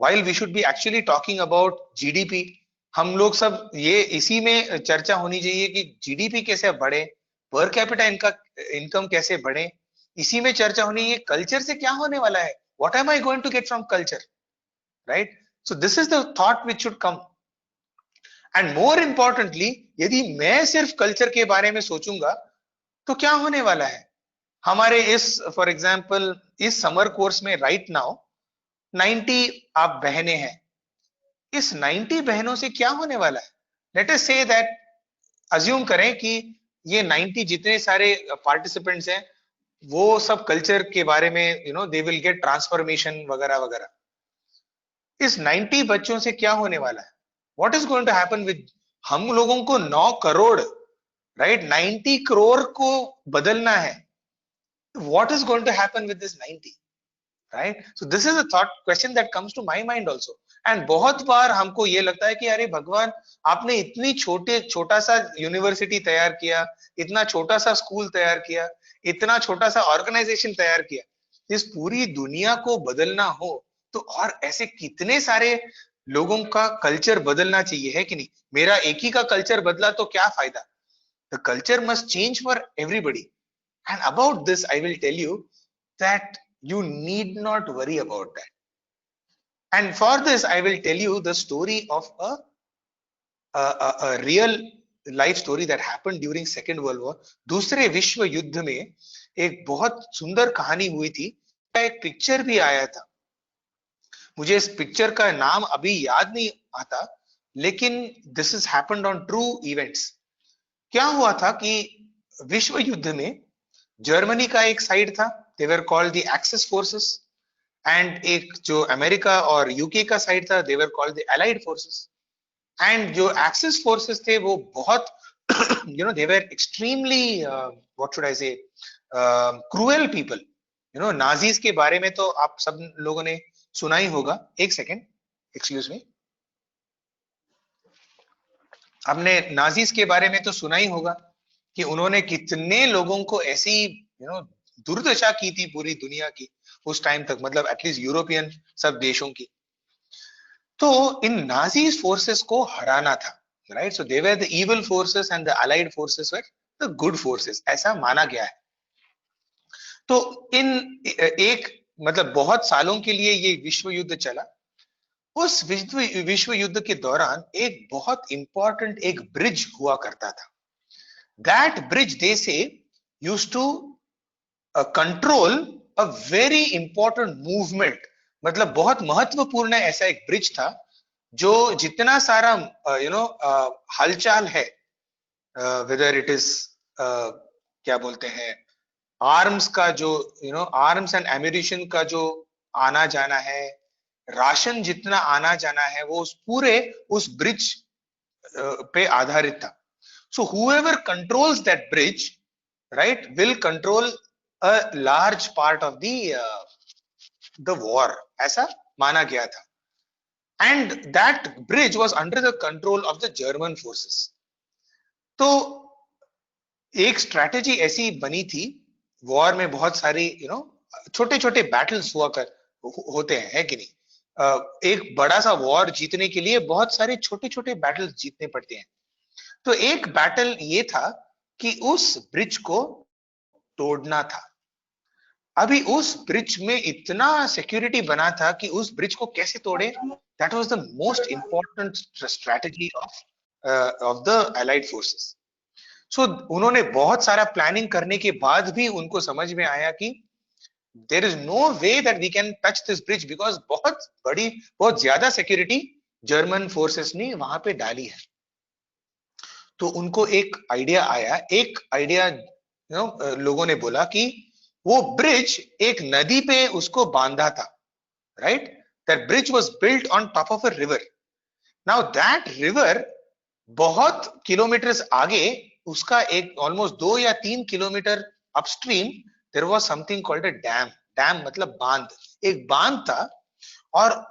while we should be actually talking about GDP, हम लोग सब ये इसी में चर्चा होनी चाहिए कि जीडीपी कैसे बढ़े, पर कैपिटा इनकम कैसे बढ़े, इसी में चर्चा होनी है। कल्चर से क्या होने वाला है, what am I going to get from culture, right? So this is the thought which should come. And more importantly, यदि मैं सिर्फ कल्चर के बारे में सोचूंगा तो क्या होने वाला है। हमारे इस फॉर एग्जाम्पल इस समर कोर्स में राइट नाउ 90 आप बहनें हैं। इस 90 बहनों से क्या होने वाला है? Let us say that, assume करें कि ये 90 जितने सारे पार्टिसिपेंट्स हैं वो सब कल्चर के बारे में दे विल गेट ट्रांसफॉर्मेशन वगैरह वगैरह। इस 90 बच्चों से क्या होने वाला है? What is going to happen with, हम लोगों को 9 करोड़, राइट, 90 करोड़ को बदलना है। What is going to happen with this 90, right? So this is a thought question that comes to my mind also. And बहुत बार हमको ये लगता है कि अरे भगवान, आपने इतनी छोटा सा यूनिवर्सिटी तैयार किया, इतना छोटा सा स्कूल तैयार किया, इतना छोटा सा ऑर्गेनाइजेशन तैयार किया, इस पूरी दुनिया को बदलना हो तो और ऐसे कितने सारे लोगों का कल्चर बदलना चाहिए, है कि नहीं? मेरा एक ही का कल्चर बदला तो क्या फायदा? The culture must change for everybody. And about this I will tell you that you need not worry about that. And for this I will tell you the story of a real life story that happened during Second World War. दूसरे विश्व युद्ध में एक बहुत सुंदर कहानी हुई थी, एक पिक्चर भी आया था। मुझे इस पिक्चर का नाम अभी याद नहीं आता, लेकिन this is happened on true events. क्या हुआ था कि विश्व युद्ध में जर्मनी का एक साइड था, they were called the Axis forces, and एक जो अमेरिका और यूके का साइड था, they were called the Allied forces. And जो Axis forces थे वो बहुत they were extremely what should I say, cruel people. Nazis के बारे में तो आप सब लोगों ने सुना ही होगा। एक सेकेंड, एक्सक्यूज मी। आपने नाजीज के बारे में तो सुना ही होगा कि उन्होंने कितने लोगों को ऐसी दुर्दशा की थी पूरी दुनिया की उस टाइम तक, मतलब एटलीस्ट यूरोपियन सब देशों की। तो इन नाजी फोर्सेस को हराना था, right? So they were the evil forces and the allied forces were the good forces, ऐसा माना गया है। तो इन एक मतलब बहुत सालों के लिए ये विश्व युद्ध चला। उस विश्व युद्ध के दौरान एक बहुत इंपॉर्टेंट एक ब्रिज हुआ करता था। That bridge they say used to control a very important movement, मतलब बहुत महत्वपूर्ण ऐसा एक ब्रिज था जो जितना सारा हलचाल है, वेदर इट इज क्या बोलते हैं, आर्म्स का जो आर्म्स एंड एम्यूनिशन का जो आना जाना है, राशन जितना आना जाना है, वो उस पूरे उस ब्रिज पे आधारित था। सो whoever controls that bridge, right, will control a large part of the war, ऐसा माना गया था। And that bridge was under the control of the German forces. तो एक स्ट्रैटेजी ऐसी बनी थी, वॉर में बहुत सारी छोटे छोटे बैटल्स होते हैं, है कि नहीं? एक बड़ा सा वॉर जीतने के लिए बहुत सारे छोटे छोटे बैटल्स जीतने पड़ते हैं। तो एक बैटल ये था कि उस ब्रिज को तोड़ना था। अभी उस ब्रिज में इतना सिक्योरिटी बना था कि उस ब्रिज को कैसे तोड़े, that was the most important strategy of the allied forces. So उन्होंने बहुत सारा प्लानिंग करने के बाद भी उनको समझ में आया कि there is no way that we can touch this bridge, because बहुत ज्यादा सिक्योरिटी जर्मन फोर्सेस ने वहां पे डाली है। तो उनको एक आइडिया लोगों ने बोला कि वो ब्रिज एक नदी पे उसको बांधा था, right? That bridge was built on top of a river. Now that river बहुत किलोमीटर्स आगे, उसका एक ऑलमोस्ट 2 या 3 kilometre upstream there was something called a dam. Dam मतलब बांध, एक बांध था। और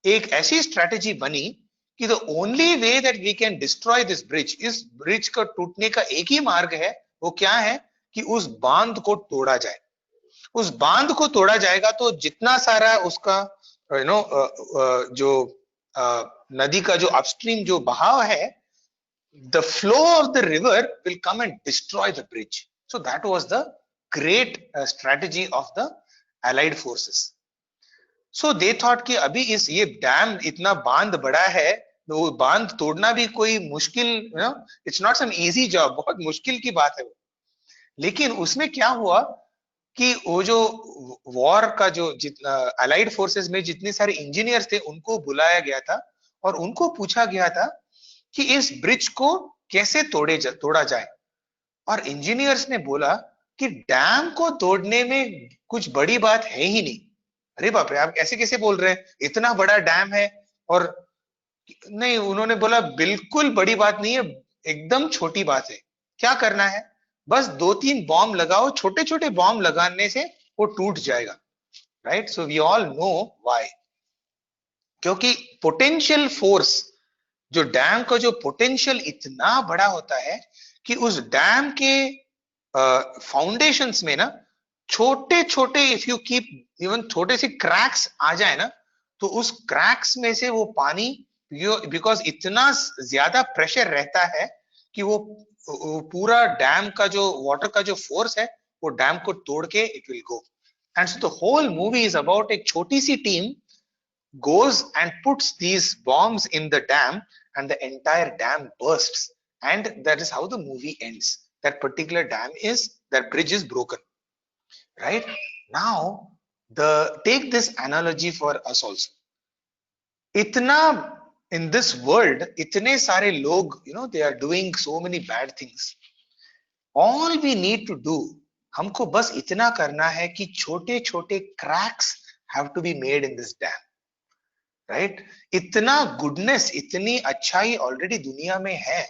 एक ऐसी स्ट्रेटेजी बनी कि the only way that we can destroy this bridge, इस ब्रिज का टूटने का एक ही मार्ग है, वो क्या है कि उस बांध को तोड़ा जाए। उस बांध को तोड़ा जाएगा तो जितना सारा उसका जो नदी का जो अपस्ट्रीम जो बहाव है, the flow of the river will come and destroy the bridge. So that was the great strategy of the allied forces. So they thought कि अभी इस ये डैम इतना बांध बड़ा है, तो वो बांध तोड़ना भी कोई मुश्किल, it's not some easy job, बहुत मुश्किल की बात है वो। लेकिन उसमें क्या हुआ कि वो जो वॉर का जो जितना अलाइड फोर्सेस में जितने सारे इंजीनियर्स थे उनको बुलाया गया था और उनको पूछा गया था कि इस ब्रिज को कैसे तोड़ा जाए। और इंजीनियर्स ने बोला कि डैम को तोड़ने में कुछ बड़ी बात है ही नहीं। अरे बाप रे, आप ऐसे कैसे बोल रहे हैं, इतना बड़ा डैम है। और नहीं, उन्होंने बोला बिल्कुल बड़ी बात नहीं है, एकदम छोटी बात है। क्या करना है, बस 2-3 बॉम्ब लगाओ, छोटे छोटे बॉम्ब लगाने से वो टूट जाएगा। Right, so we all know why. क्योंकि पोटेंशियल फोर्स, जो डैम का जो पोटेंशियल इतना बड़ा होता है कि उस डैम के फाउंडेशंस में ना छोटे छोटे, इफ यू कीप इवन छोटे से क्रैक्स आ जाए ना, तो उस क्रैक्स में से वो पानी, बिकॉज इतना ज्यादा प्रेशर रहता है कि वो पूरा डैम का जो वाटर का जो फोर्स है वो डैम को तोड़ के it will go. And so the whole movie is about एक छोटी सी team goes and puts these bombs in the dam and the entire dam bursts, and that is how the movie ends. That particular dam is, that bridge is broken. Right now, take this analogy for us also. Itna, in this world itne sare log, they are doing so many bad things. All we need to do, हमको बस इतना करना है कि छोटे छोटे cracks have to be made in this dam. Right, इतना goodness, इतनी अच्छाई ऑलरेडी दुनिया में है।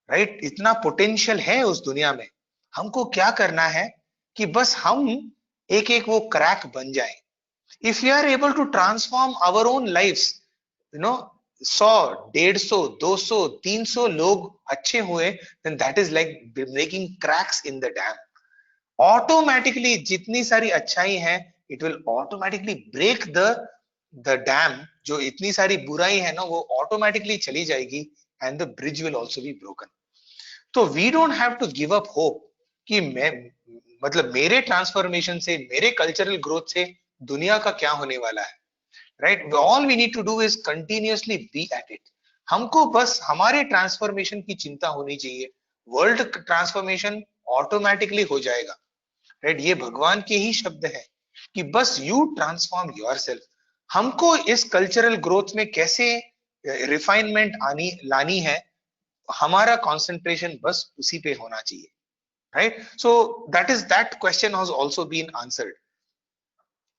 राइट, इतना पोटेंशियल है उस दुनिया में। हमको क्या करना है कि बस हम एक एक वो क्रैक बन जाए। If you are able to transform our own lifes, 100, 150, 200, 300 लोग अच्छे हुए, then that is like making cracks in the dam. Automatically जितनी सारी अच्छाई है, it will automatically break the dam. जो इतनी सारी बुराई है ना, वो ऑटोमेटिकली चली जाएगी and the bridge will also be broken. तो we don't have to give up hope कि मैं, मतलब मेरे ट्रांसफॉर्मेशन से, मेरे कल्चरल ग्रोथ से दुनिया का क्या होने वाला है। Right, all we need to do is continuously be at it. हमको बस हमारे ट्रांसफॉर्मेशन की चिंता होनी चाहिए, वर्ल्ड ट्रांसफॉर्मेशन ऑटोमेटिकली हो जाएगा। राइट, ये भगवान के ही शब्द है कि बस यू ट्रांसफॉर्म योरसेल्फ। हमको इस कल्चरल ग्रोथ में कैसे रिफाइनमेंट लानी है, हमारा कंसंट्रेशन बस उसी पे होना चाहिए। Right, so that question has also been answered.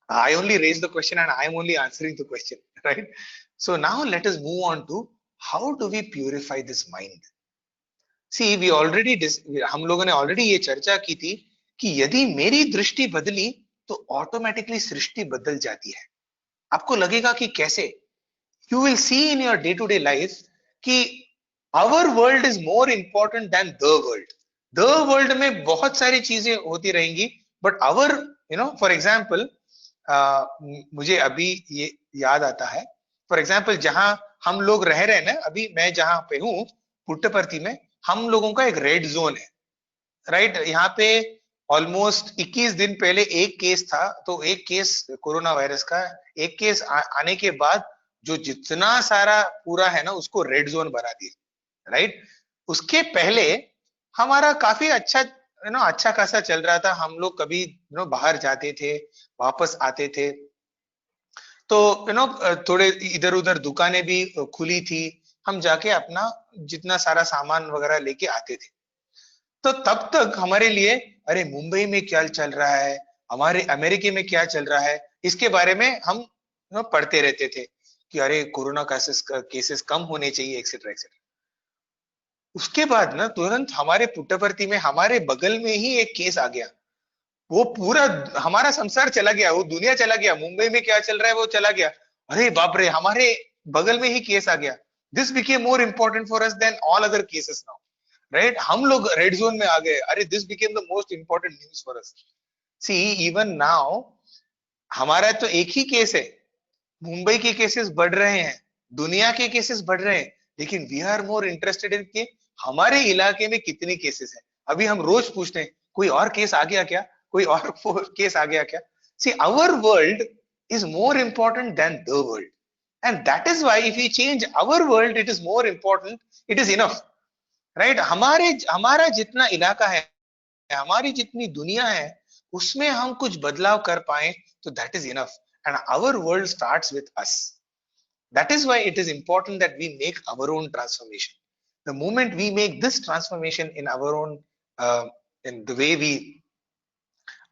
I only raised the question and I am only answering the question, right? So now let us move on to how do we purify this mind. See, we already हम लोगों ने already ये चर्चा की थी कि यदि मेरी दृष्टि बदली तो ऑटोमेटिकली सृष्टि बदल जाती है। आपको लगेगा कि कैसे, you will see in your day to day life कि our world is more important than the world. The world में बहुत सारी चीजें होती रहेंगी, बट आवर, फॉर एग्जाम्पल, मुझे अभी ये याद आता है, फॉर एग्जाम्पल जहां हम लोग रह रहे हैं ना, अभी मैं जहां पे हूं पुट्टपर्ती में, हम लोगों का एक रेड जोन है। राइट, यहाँ पे ऑलमोस्ट 21 दिन पहले एक केस था, तो एक केस कोरोना वायरस का, एक केस आने के बाद जो जितना सारा पूरा है ना, उसको रेड जोन बना दिया। राइट, उसके पहले हमारा काफी अच्छा अच्छा खासा चल रहा था। हम लोग कभी बाहर जाते थे, वापस आते थे, तो थोड़े इधर उधर दुकानें भी खुली थी, हम जाके अपना जितना सारा सामान वगैरह लेके आते थे। तो तब तक हमारे लिए, अरे मुंबई में क्या चल रहा है, हमारे अमेरिका में क्या चल रहा है, इसके बारे में हम पढ़ते रहते थे कि अरे कोरोना केसेस कम होने चाहिए, एक्सेट्रा एक्सेट्रा। उसके बाद ना तुरंत हमारे पुट्टपर्ती में हमारे बगल में ही एक केस आ गया। वो पूरा हमारा संसार चला गया, वो दुनिया चला गया, मुंबई में क्या चल रहा है वो चला गया। अरे बाप रे, हमारे बगल में ही केस आ गया। This became more important for us than all other cases now. Right, हम लोग रेड जोन में आ गए। अरे this became the most important news for us. See, even now हमारा तो एक ही केस है, मुंबई के केसेस बढ़ रहे हैं। दुनिया के केसेस बढ़ रहे हैं, लेकिन we are more interested in कि हमारे इलाके में कितने केसेस हैं। अभी हम रोज पूछते हैं कोई और केस आ गया क्या, कोई और केस आ गया क्या। See our world is more important than the world, and that is why if you change our world it is more important, it is enough, right. हमारा जितना इलाका है, हमारी जितनी दुनिया है, उसमें हम कुछ बदलाव कर पाए तो that is enough, and our world starts with us. That is why it is important that we make our own transformation. The moment we make this transformation in our own, in the way we,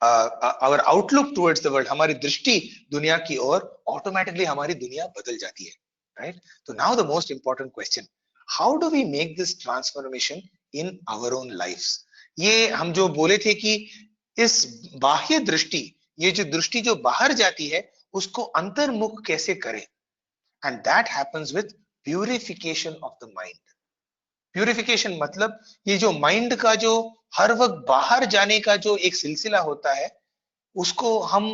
our outlook towards the world, हमारी दृष्टि दुनिया की ओर, automatically हमारी दुनिया बदल जाती है, right? So now the most important question, how do we make this transformation in our own lives? ये हम जो बोले थे कि इस बाह्य दृष्टि, ये जो दृष्टि जो बाहर जाती है, उसको अंतर्मुख कैसे करें, and that happens with purification of the mind. Purification मतलब ये जो माइंड का जो हर वक्त बाहर जाने का जो एक सिलसिला होता है, उसको हम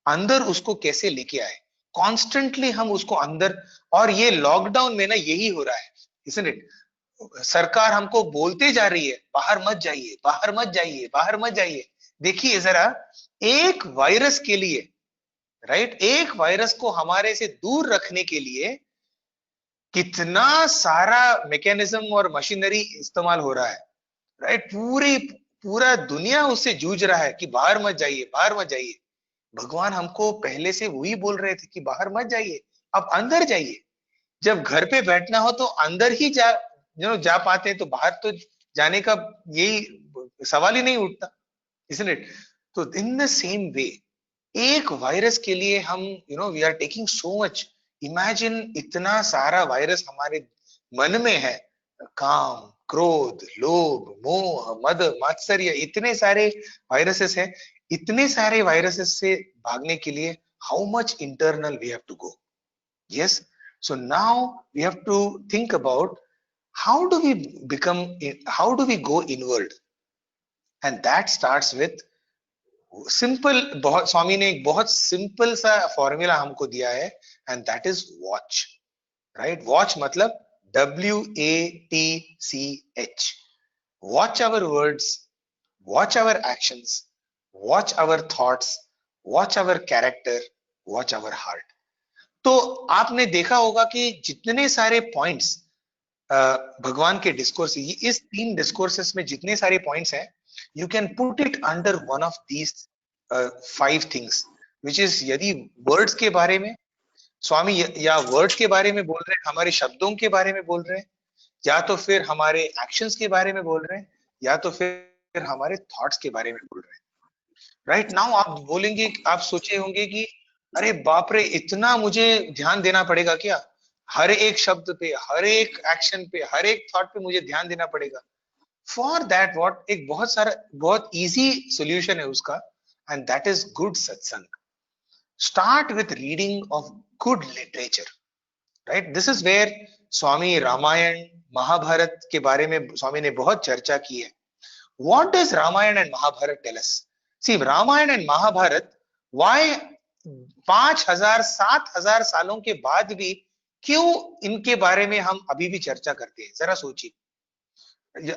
अंदर उसको कैसे लेके आए, कॉन्स्टेंटली हम उसको अंदर। और ये लॉकडाउन में ना यही हो रहा है, isn't it? सरकार हमको बोलते जा रही है बाहर मत जाइए, बाहर मत जाइए, बाहर मत जाइए। देखिए जरा, एक वायरस के लिए, राइट, एक वायरस को हमारे से दूर रखने के लिए कितना सारा मैकेनिज्म और मशीनरी इस्तेमाल हो रहा है, राइट। पूरा दुनिया उससे जूझ रहा है कि बाहर मत जाइए, बाहर मत जाइए। भगवान हमको पहले से वही बोल रहे थे कि बाहर मत जाइए, अब अंदर जाइए। जब घर पे बैठना हो तो अंदर ही जा पाते हैं, तो बाहर तो जाने का यही सवाल ही नहीं उठता, isn't it? तो इन द सेम वे, एक वायरस के लिए हम we are taking so much. Imagine इतना सारा वायरस हमारे मन में है, काम, क्रोध, लोभ, मोह, मद, मात्सर्य, इतने सारे वायरसेस हैं। इतने सारे वायरसेस से भागने के लिए how much internal we have to go. Yes, so now we have to think about how do we become, how do we go inward, and that starts with simple. बहुत, स्वामी ने एक बहुत सिंपल सा formula हमको दिया है, and that is watch, right. Watch मतलब WATCH, watch our words, watch our actions, watch our thoughts, watch our character, watch our heart. तो आपने देखा होगा कि जितने सारे पॉइंट्स भगवान के डिस्कोर्स, इस 3 डिस्कोर्सेस में जितने सारे पॉइंट्स हैं, you can put it under one of these 5 things, which is, यदि वर्ड्स के बारे में स्वामी या वर्ड्स के बारे में बोल रहे हैं, हमारे शब्दों के बारे में बोल रहे हैं, या तो फिर हमारे एक्शंस के बारे में बोल रहे हैं, या तो फिर हमारे थॉट्स के बारे में बोल रहे हैं, राइट। नाउ आप बोलेंगे, आप सोचे होंगे कि अरे बाप रे, इतना मुझे ध्यान देना पड़ेगा क्या, हर एक शब्द पे, हर एक एक्शन पे, हर एक थॉट पे मुझे ध्यान देना पड़ेगा। फॉर दैट व्हाट, एक बहुत इजी सोल्यूशन है उसका, and that is good satsang. Start with reading of good literature, right. This is where Swami Ramayana Mahabharata के बारे में स्वामी ने बहुत चर्चा की है। What does Ramayana and Mahabharata tell us? See, Ramayana and Mahabharata, why 5000 7000 सालों के बाद भी क्यों इनके बारे में हम अभी भी चर्चा करते हैं, जरा सोचिए।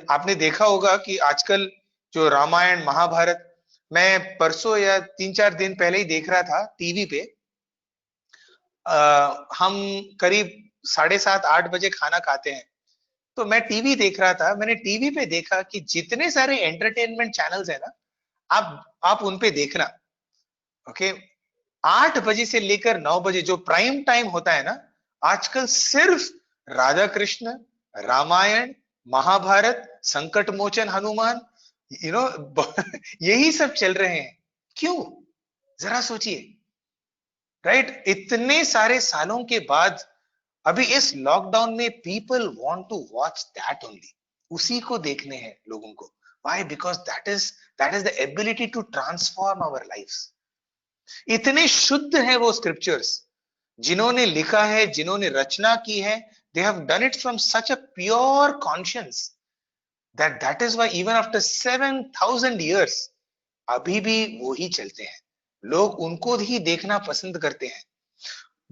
आपने देखा होगा कि आजकल जो रामायण महाभारत, मैं परसों या 3-4 दिन पहले ही देख रहा था टीवी पे। हम करीब 7:30-8 बजे खाना खाते हैं, तो मैं टीवी देख रहा था। मैंने टीवी पे देखा कि जितने सारे एंटरटेनमेंट चैनल्स है ना, आप उन पे देखना, ओके। 8 बजे से लेकर 9 बजे जो प्राइम टाइम होता है ना, आजकल सिर्फ राधा कृष्ण, रामायण, महाभारत, संकट मोचन हनुमान, यही सब चल रहे हैं। क्यों, जरा सोचिए, राइट। इतने सारे सालों के बाद अभी इस लॉकडाउन में people want to watch that only, उसी को देखने हैं लोगों को। Why? Because that is the ability to transform our lifes. इतने शुद्ध है वो स्क्रिप्चर्स, जिन्होंने लिखा है, जिन्होंने रचना की है, they have done it from such a pure conscience that is why even after 7000 years अभी भी वो ही चलते हैं, लोग उनको ही देखना पसंद करते हैं।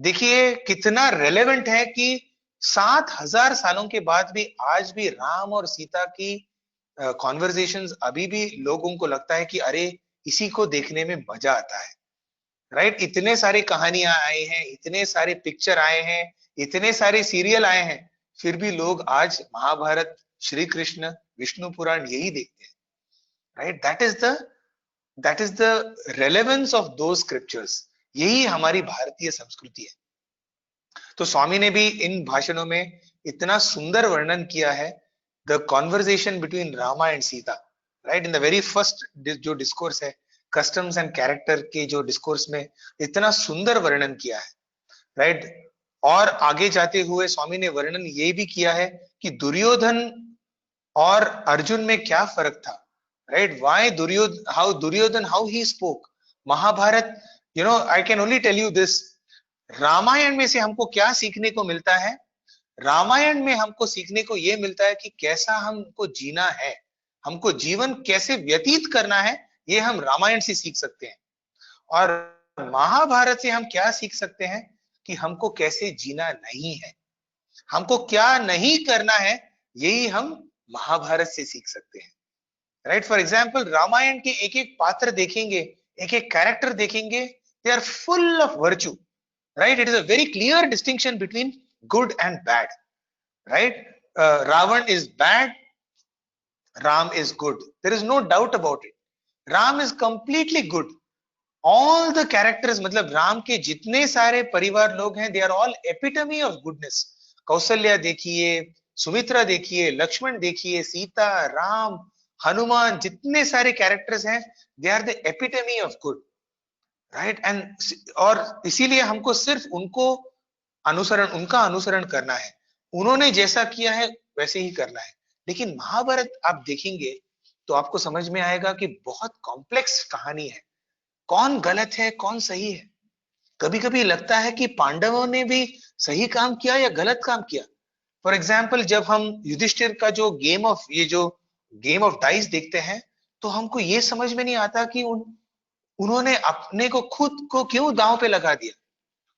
देखिए कितना रेलेवेंट है कि 7,000 सालों के बाद भी आज भी राम और सीता की कॉन्वर्जेशंस अभी भी लोगों को लगता है कि अरे इसी को देखने में मजा आता है, राइट। इतने सारे कहानियां आए हैं, इतने सारे पिक्चर आए हैं, इतने सारे सीरियल आए हैं, फिर भी लोग आज महाभारत, श्री कृष्ण, विष्णु पुराण यही देखते हैं, right. That is the relevance of दो स्क्रिप्चर्स। यही हमारी भारतीय संस्कृति है। तो स्वामी ने भी इन भाषणों में इतना सुंदर वर्णन किया है the conversation between Rama and Sita, right. In the very first जो डिस्कोर्स है कस्टम्स एंड कैरेक्टर के जो डिस्कोर्स में इतना सुंदर वर्णन किया है, राइट। और आगे जाते हुए स्वामी ने वर्णन ये भी किया है कि दुर्योधन और अर्जुन में क्या फर्क था, right. Why Duryodhan how he spoke. Mahabharat, I can only tell you this, Ramayan में से हमको क्या सीखने को मिलता है। रामायण में हमको सीखने को यह मिलता है कि कैसा हमको जीना है, हमको जीवन कैसे व्यतीत करना है, ये हम रामायण से सीख सकते हैं। और महाभारत से हम क्या सीख सकते हैं कि हमको कैसे जीना नहीं है, हमको क्या नहीं करना है, यही हम महाभारत से सीख सकते हैं, राइट। फॉर एग्जाम्पल रामायण के एक एक पात्र देखेंगे, एक एक कैरेक्टर देखेंगे, they are full of virtue, right? It is a very clear distinction between good and bad, right? Ravan is bad, Ram is good. There is no doubt about it. Ram is completely good. All the characters, मतलब राम के जितने सारे परिवार लोग हैं, they are all epitome of goodness. Kaushalya देखिए, सुमित्रा देखिए, लक्ष्मण देखिए, सीता, राम, हनुमान, जितने सारे कैरेक्टर्स हैं, they are the epitome of good. Right and और इसीलिए हमको सिर्फ उनका अनुसरण करना है, उन्होंने जैसा किया है वैसे ही करना है। लेकिन महाभारत आप देखेंगे तो आपको समझ में आएगा कि बहुत कॉम्प्लेक्स कहानी है, कौन गलत है कौन सही है। कभी कभी लगता है कि पांडवों ने भी सही काम किया या गलत काम किया। फॉर एग्जाम्पल जब हम युधिष्ठिर का जो गेम ऑफ डाइस देखते हैं तो हमको ये समझ में नहीं आता कि उन्होंने अपने को खुद को क्यों दांव पे लगा दिया,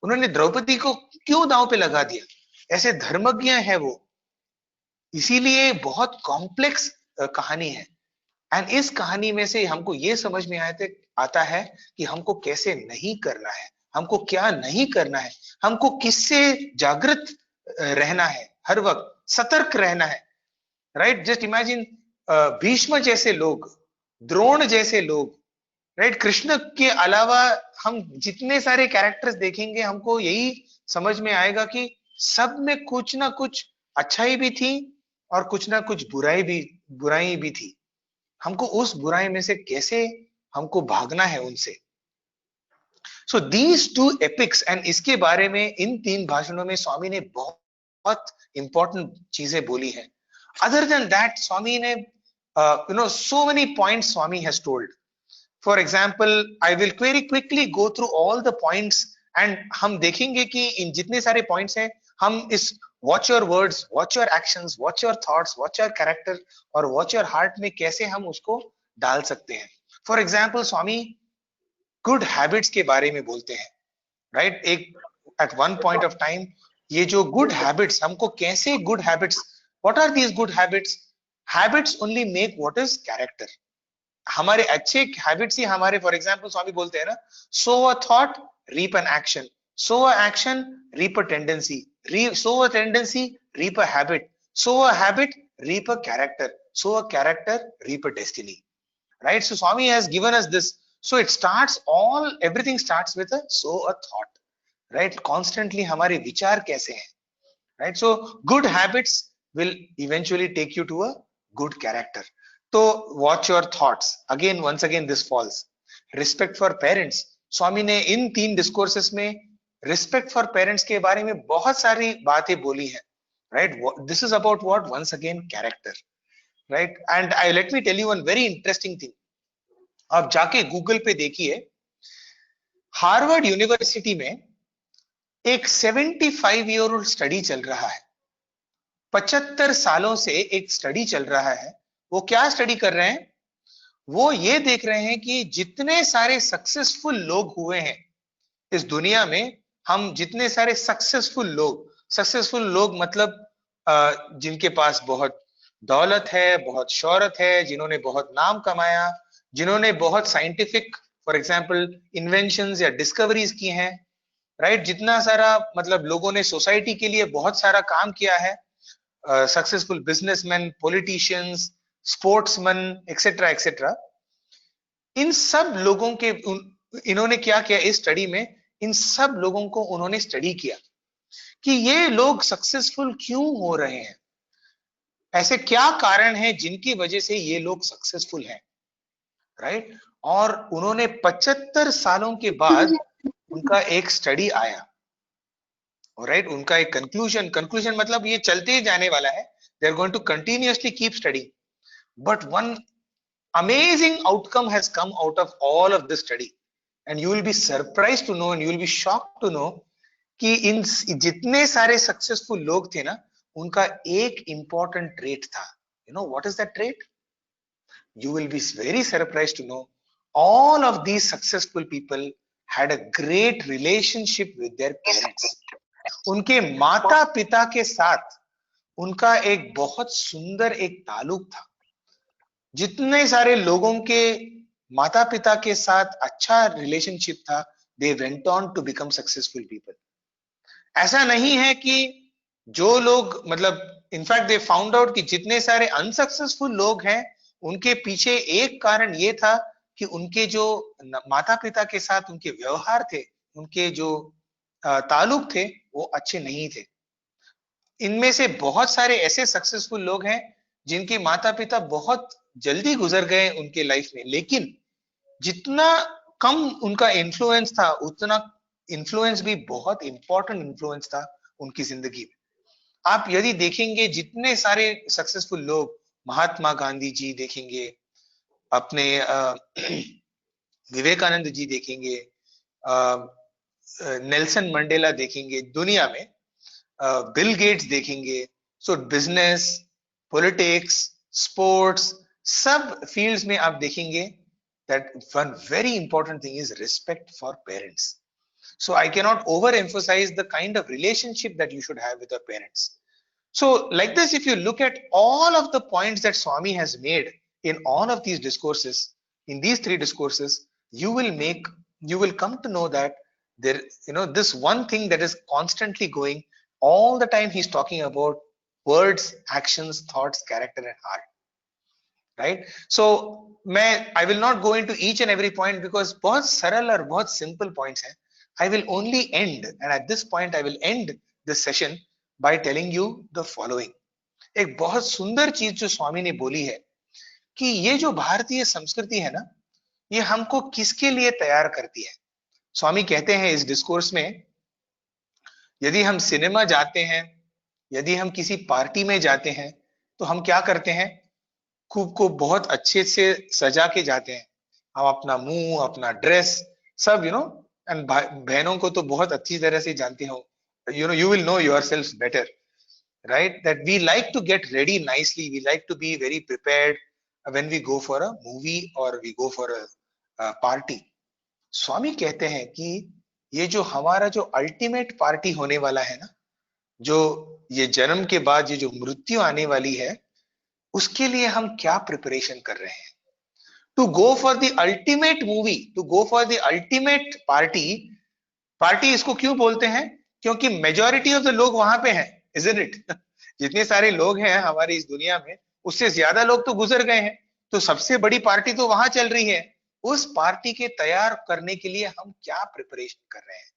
उन्होंने द्रौपदी को क्यों दांव पे लगा दिया। ऐसे धर्मज्ञ है वो, इसीलिए बहुत कॉम्प्लेक्स कहानी है। एंड इस कहानी में से हमको ये समझ में आता है कि हमको कैसे नहीं करना है, हमको क्या नहीं करना है, हमको किससे जागृत रहना है, हर वक्त सतर्क रहना है, राइट। जस्ट इमेजिन भीष्म जैसे लोग, द्रोण जैसे लोग, राइट। कृष्ण के अलावा हम जितने सारे कैरेक्टर्स देखेंगे हमको यही समझ में आएगा कि सब में कुछ ना कुछ अच्छाई भी थी और कुछ ना कुछ बुराई भी थी। हमको उस बुराई में से कैसे हमको भागना है उनसे। So these two epics, and इसके बारे में इन 3 भाषणों में स्वामी ने बहुत इंपॉर्टेंट चीजें बोली है। अदर देन दैट स्वामी ने so many points Swami has told. For example, I will very quickly go through all the points and हम देखेंगे कि इन जितने सारे points हैं, हम इस watch your words, watch your actions, watch your thoughts, watch your character और watch your heart में कैसे हम उसको डाल सकते हैं। For example, Swami good habits के बारे में बोलते हैं, right? एक at one point of time ये जो good habits, हमको कैसे good habits, what are these good habits? Habits only make what is character. हमारे अच्छे हैबिट्स ही हमारे, फॉर एग्जाम्पल स्वामी बोलते हैं ना, so a thought reap an action, so a action reap a tendency, so a tendency reap a habit, so a habit reap a character, so a character reap a destiny, right. So Swami has given us this. So it starts everything starts with a so a thought, right. Constantly हमारे विचार कैसे हैं, right. So good habits will eventually take you to a good character. तो watch your thoughts, again once again this falls. Respect for parents, Swami ने इन 3 discourses में respect for parents के बारे में बहुत सारी बातें बोली हैं, right. This is about what, once again character, right. And I let me tell you one very interesting thing. आप जाके गूगल पे देखिए, हार्वर्ड यूनिवर्सिटी में एक 75 ईयर ओल्ड स्टडी चल रहा है, 75 सालों से एक स्टडी चल रहा है। वो क्या स्टडी कर रहे हैं, वो ये देख रहे हैं कि जितने सारे सक्सेसफुल लोग हुए हैं इस दुनिया में, हम जितने सारे सक्सेसफुल लोग मतलब जिनके पास बहुत दौलत है, बहुत शोहरत है, जिन्होंने बहुत नाम कमाया, जिन्होंने बहुत साइंटिफिक फॉर एग्जांपल इन्वेंशंस या डिस्कवरीज की हैं, राइट, जितना सारा मतलब लोगों ने सोसाइटी के लिए बहुत सारा काम किया है, successful businessman, politicians, sportsman, etcetera etcetera, इन सब लोगों के इन्होंने क्या किया इस स्टडी में, इन सब लोगों को उन्होंने स्टडी किया कि ये लोग सक्सेसफुल क्यों हो रहे हैं, ऐसे क्या कारण है जिनकी वजह से ये लोग सक्सेसफुल हैं, राइट। और उन्होंने 75 सालों के बाद उनका एक स्टडी आया, राइट, उनका एक कंक्लूजन मतलब ये चलते ही जाने वाला है, they are going to continuously keep study, but one amazing outcome has come out of all of this study, and you will be surprised to know and you will be shocked to know कि इन जितने सारे successful लोग थे ना, उनका एक important trait था. You know what is that trait? You will be very surprised to know all of these successful people had a great relationship with their parents. उनके माता पिता के साथ उनका एक बहुत सुंदर एक ताल्लुक था. जितने सारे लोगों के माता पिता के साथ अच्छा रिलेशनशिप था, they went on to become successful people. ऐसा नहीं है कि जो लोग मतलब इनफैक्ट दे फाउंड आउट कि जितने सारे अनसक्सेसफुल लोग हैं, उनके पीछे एक कारण ये था कि उनके जो माता पिता के साथ उनके व्यवहार थे, उनके जो ताल्लुक थे, वो अच्छे नहीं थे. इनमें से बहुत सारे ऐसे सक्सेसफुल लोग हैं जिनके माता पिता बहुत जल्दी गुजर गए उनके लाइफ में, लेकिन जितना कम उनका इन्फ्लुएंस था, उतना इन्फ्लुएंस भी बहुत इंपॉर्टेंट इन्फ्लुएंस था उनकी जिंदगी में. आप यदि देखेंगे जितने सारे सक्सेसफुल लोग, महात्मा गांधी जी देखेंगे, अपने विवेकानंद जी देखेंगे, नेल्सन मंडेला देखेंगे दुनिया में, बिल गेट्स देखेंगे, सो बिजनेस, पॉलिटिक्स, स्पोर्ट्स, सब फील्ड्स में आप देखेंगे that one very important thing is respect for parents. So I cannot overemphasize the kind of relationship that you should have with your parents. So like this, if you look at all of the points that Swami has made in all of these discourses, in these three discourses, you will come to know that there, this one thing that is constantly going all the time, he's talking about words, actions, thoughts, character and heart. Right? So I will not go into each and every point because बहुत सरल और बहुत simple points हैं. I will only end, and at this point I will end this session by telling you the following. एक बहुत सुंदर चीज जो स्वामी ने बोली है कि ये जो भारतीय संस्कृति है ना, ये हमको किसके लिए तैयार करती है. स्वामी कहते हैं इस डिस्कोर्स में, यदि हम सिनेमा जाते हैं, यदि हम किसी पार्टी में जाते हैं, तो हम क्या करते हैं, खूब को बहुत अच्छे से सजा के जाते हैं. हम अपना मुंह, अपना ड्रेस सब एंड बहनों को तो बहुत अच्छी तरह से जानते हो, you will know yourselves better, right, that we like to get ready nicely, we like to be very prepared when we go for a movie or we go for a party. स्वामी कहते हैं कि ये जो हमारा जो ultimate party होने वाला है ना, जो ये जन्म के बाद ये जो मृत्यु आने वाली है, उसके लिए हम क्या प्रिपरेशन कर रहे हैं. To go for the ultimate movie, to go for the ultimate party इसको क्यों बोलते हैं? क्योंकि मेजॉरिटी ऑफ द लोग वहां पे हैं, इजंट इट? जितने सारे लोग हैं हमारी इस दुनिया में, उससे ज्यादा लोग तो गुजर गए हैं, तो सबसे बड़ी पार्टी तो वहां चल रही है. उस पार्टी के तैयार करने के लिए हम क्या प्रिपरेशन कर रहे हैं?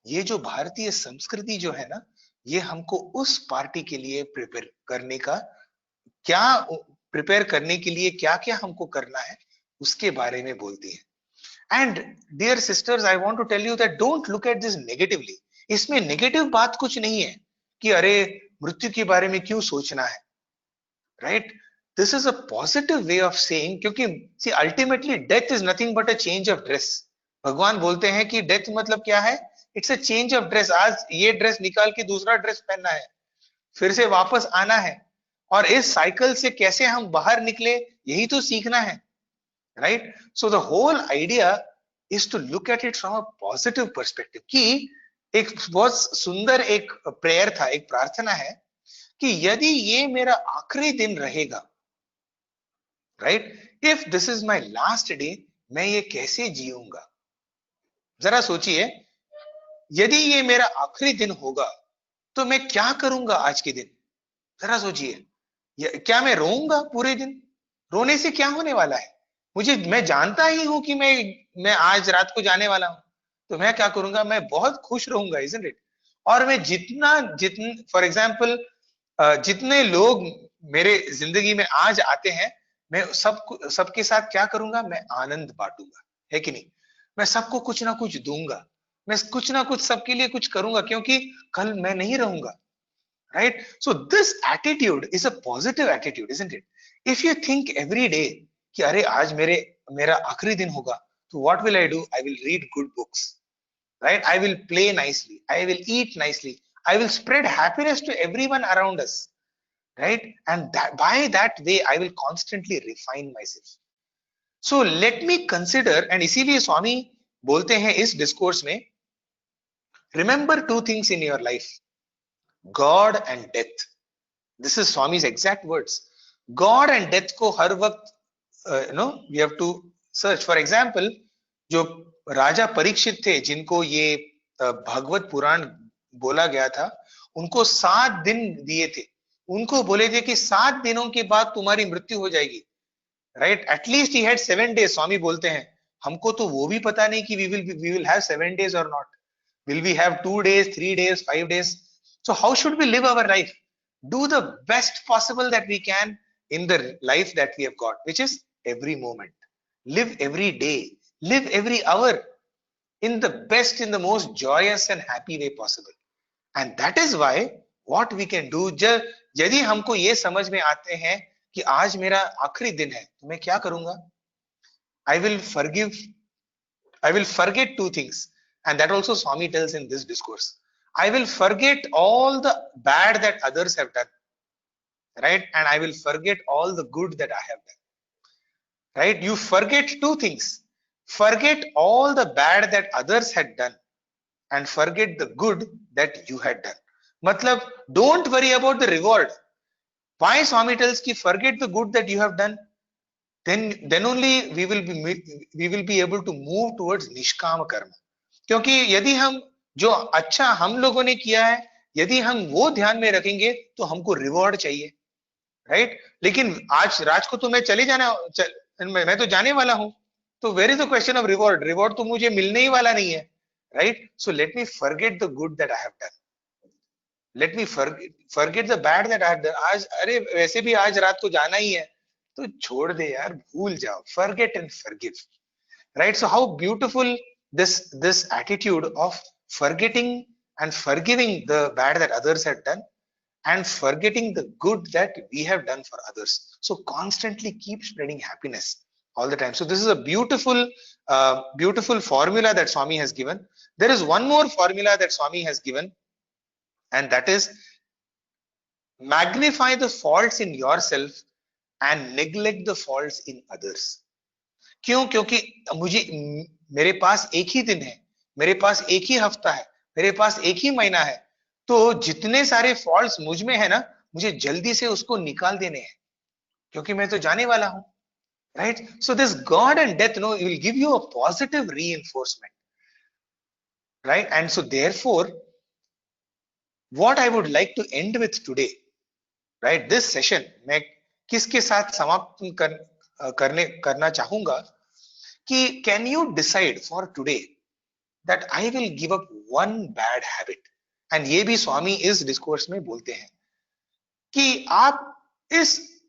ये जो भारतीय संस्कृति जो है ना, ये हमको उस पार्टी के लिए प्रिपेयर करने के लिए क्या क्या हमको करना है, उसके बारे में बोलती है. And dear sisters, I want to tell you that don't look at this negatively. इसमें नेगेटिव बात कुछ नहीं है कि अरे मृत्यु के बारे में क्यों सोचना है, right. This is a positive way of saying, क्योंकि see ultimately death is nothing but a change of dress. भगवान बोलते हैं कि डेथ मतलब क्या है? It's a change of dress. आज ये ड्रेस निकाल के दूसरा ड्रेस पहनना है, फिर से वापस आना है, और इस साइकिल से कैसे हम बाहर निकले, यही तो सीखना है, right. So the whole idea is to look at it from a positive perspective कि एक बहुत सुंदर एक प्रेयर था, एक प्रार्थना है कि यदि ये मेरा आखिरी दिन रहेगा, right, if this is my last day, मैं ये कैसे जीऊंगा। जरा सोचिए, यदि ये मेरा आखिरी दिन होगा तो मैं क्या करूंगा आज के दिन। जरा सोचिए, क्या मैं रोऊंगा पूरे दिन? रोने से क्या होने वाला है? मैं जानता ही हूं कि मैं आज रात को जाने वाला हूं, तो मैं क्या करूंगा, मैं बहुत खुश रहूंगा, इजंट इट। और मैं जितने फॉर एग्जाम्पल जितने लोग मेरे जिंदगी में आज आते हैं, मैं सबके साथ क्या करूंगा, मैं आनंद बांटूंगा, है कि नहीं। मैं सबको कुछ ना कुछ दूंगा, मैं कुछ ना कुछ सबके लिए कुछ करूंगा, क्योंकि कल मैं नहीं रहूंगा, right? So this attitude is a positive attitude, isn't it? If you think every day कि अरे आज मेरा आखिरी दिन होगा, तो what will I do? I will read good books, right? I will play nicely, I will eat nicely, I will spread happiness to everyone around us, right? And by that way I will constantly refine myself. So let me consider, and इसीलिए स्वामी बोलते हैं इस discourse में, remember two things in your life, God and death. This is Swami's exact words. God and death को हर वक्त we have to search. For example, जो राजा परीक्षित थे, जिनको ये भगवत पुराण बोला गया था, उनको 7 दिन दिए थे। उनको बोले थे कि 7 दिनों के बाद तुम्हारी मृत्यु हो जाएगी, right. At least he had 7 days। स्वामी बोलते हैं हमको तो वो भी पता नहीं कि we will have 7 days or not. Will we have 2 days, 3 days, 5 days? So how should we live our life? Do the best possible that we can in the life that we have got, which is every moment. Live every day, live every hour in the best, in the most joyous and happy way possible. And that is why what we can do, यदि हमको ये समझ में आते हैं कि आज मेरा आखिरी दिन है, तो मैं क्या करूंगा, I will forget 2 things. And that also Swami tells in this discourse. I will forget all the bad that others have done, right? And I will forget all the good that I have done, right? You forget 2 things. Forget all the bad that others had done and forget the good that you had done. Matlab, don't worry about the reward. Why Swami tells ki forget the good that you have done? Then only we will be able to move towards निष्काम कर्म। क्योंकि यदि हम जो अच्छा हम लोगों ने किया है, यदि हम वो ध्यान में रखेंगे, तो हमको रिवॉर्ड चाहिए, राइट। लेकिन आज राज को तो मैं चले जाना, मैं तो जाने वाला हूं, तो where is the question of reward? Reward तो मुझे मिलने ही वाला नहीं है, right. So let me forget the good that I have done, let me forget the bad that I have done. आज अरे वैसे भी आज रात को जाना ही है, तो छोड़ दे यार, भूल जाओ, forget and forgive, right? So how beautiful this attitude of forgetting and forgiving the bad that others had done and forgetting the good that we have done for others. So constantly keep spreading happiness all the time. So this is a beautiful formula that Swami has given. There is one more formula that Swami has given, and that is magnify the faults in yourself and neglect the faults in others. क्यों? क्योंकि मेरे पास एक ही दिन है, मेरे पास एक ही हफ्ता है, मेरे पास एक ही महीना है, तो जितने सारे फॉल्ट्स मुझ में है ना, मुझे जल्दी से उसको निकाल देने हैं, क्योंकि मैं तो जाने वाला हूं, right. So this god and death will give you a positive reinforcement, right. And so therefore what I would like to end with today, right, this session मैं किसके साथ समाप्त करना चाहूंगा कि can you decide for today that I will give up one bad habit. And ये भी स्वामी इस डिस्कोर्स में बोलते हैं कि आप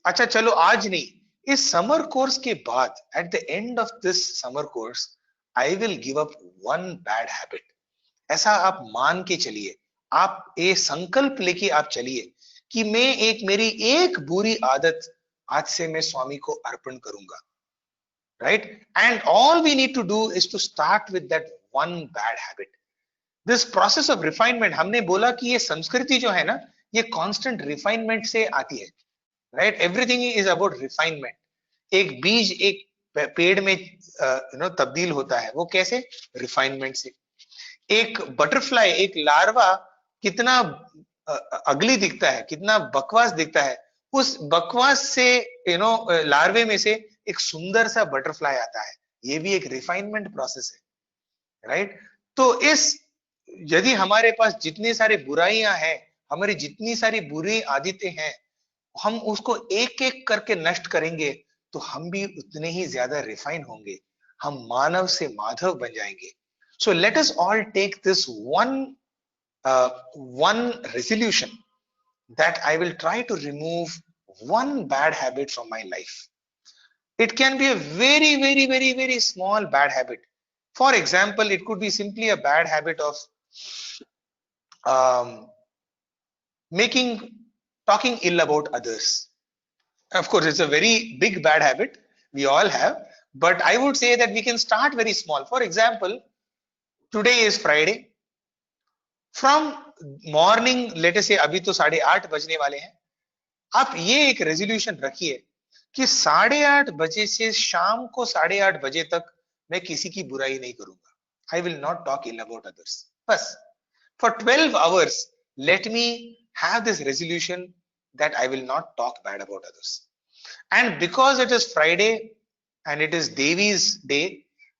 अच्छा चलो आज नहीं, इस समर कोर्स के बाद, at the end of this summer course, I will give up one bad habit. ऐसा आप मान के चलिए, आप ये संकल्प लेके आप चलिए कि मेरी एक बुरी आदत आज से मैं स्वामी को अर्पण करूंगा, right? And all we need to do is to start with that one bad habit. This process of refinement, हमने बोला कि ये संस्कृति जो है ना, ये constant refinement से आती है, right? Everything is about refinement. एक बीज एक पेड़ में तब्दील होता है, वो कैसे? refinement से। एक बटरफ्लाई, एक लार्वा कितना अगली दिखता है, कितना बकवास दिखता है, उस बकवास से लार्वे में से एक सुंदर सा बटरफ्लाई आता है। ये भी एक रिफाइनमेंट प्रोसेस है, राइट? तो यदि हमारे पास जितनी सारी बुराइयां हैं, हमारी जितनी सारी बुरी आदतें हैं, हम उसको एक एक करके नष्ट करेंगे तो हम भी उतने ही ज्यादा रिफाइन होंगे, हम मानव से माधव बन जाएंगे। So let us all take this one resolution that I will try to remove one bad habit from my life. It can be a very, very, very, very small bad habit. For example, it could be simply a bad habit of um, talking ill about others. Of course, it's a very big bad habit we all have, but I would say that we can start very small. For example, today is Friday. From morning, let us say अभी तो 8:30 बजने वाले हैं, आप ये एक resolution रखिए कि 8:30 बजे से शाम को 8:30 बजे तक मैं किसी की बुराई नहीं करूंगा. I will not talk ill about others. बस for 12 hours, let me have this resolution that I will not talk bad about others. And because it is Friday and it is Devi's day,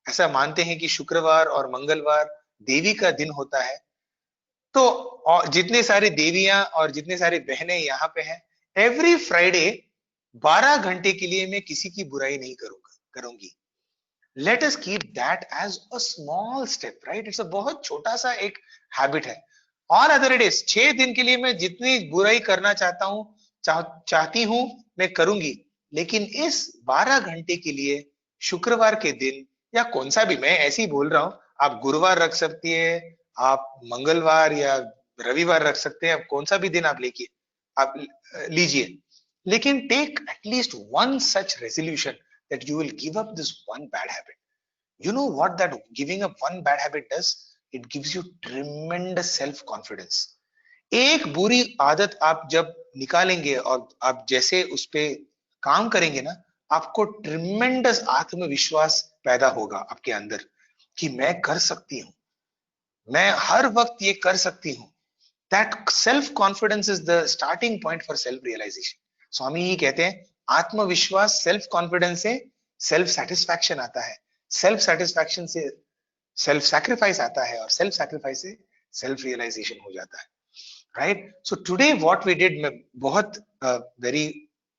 ऐसा मानते हैं कि शुक्रवार और मंगलवार देवी का दिन होता है, तो जितने सारी देवियां और जितने सारी बहनें यहाँ पे हैं, एवरी फ्राइडे 12 घंटे के लिए मैं किसी की बुराई नहीं करूंगी. Let us keep that as a small step, right? It's a बहुत छोटा सा एक हैबिट है. और अदर डेज 6 दिन के लिए मैं जितनी बुराई करना चाहती हूं मैं करूंगी, लेकिन इस 12 घंटे के लिए शुक्रवार के दिन या कौन सा भी, मैं ऐसे ही बोल रहा हूं, आप गुरुवार रख सकती है, आप मंगलवार या रविवार रख सकते हैं, आप कौन सा भी दिन आप आप लीजिए, लेकिन take at least one such resolution that you will give up this one bad habit. You know what that giving up one bad habit does? It gives you tremendous self confidence. एक बुरी आदत आप जब निकालेंगे और आप जैसे उस पे काम करेंगे ना, आपको ट्रिमेंडस आत्मविश्वास पैदा होगा आपके अंदर कि मैं कर सकती हूं, मैं हर वक्त ये कर सकती हूं. That self confidence is the starting point for self realization. स्वामी ही कहते हैं आत्मविश्वास, सेल्फ कॉन्फिडेंस से सेल्फ सेटिस्फैक्शन आता है, सेल्फ सेटिस्फैक्शन से सेल्फ सैक्रिफाइस आता है, और सेल्फ सैक्रिफाइस से सेल्फ रियलाइजेशन हो जाता है, right? So today what we did, मैं बहुत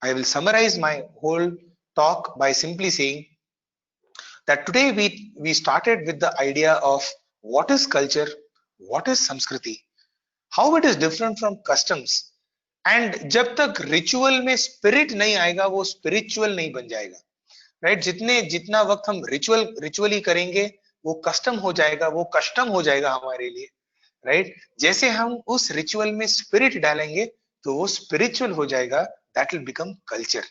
I will summarize my whole talk by simply saying that today we started with the idea of what is culture, what is Samskriti, how it is different from customs. And जब तक ritual में spirit नहीं आएगा, वो spiritual नहीं बन जाएगा, right? जितना वक्त हम रिचुअली करेंगे, वो कस्टम हो जाएगा, वो कस्टम हो जाएगा हमारे लिए, राइट? जैसे हम उस रिचुअल में स्पिरिट डालेंगे तो वो स्पिरिचुअल हो जाएगा, that will become culture.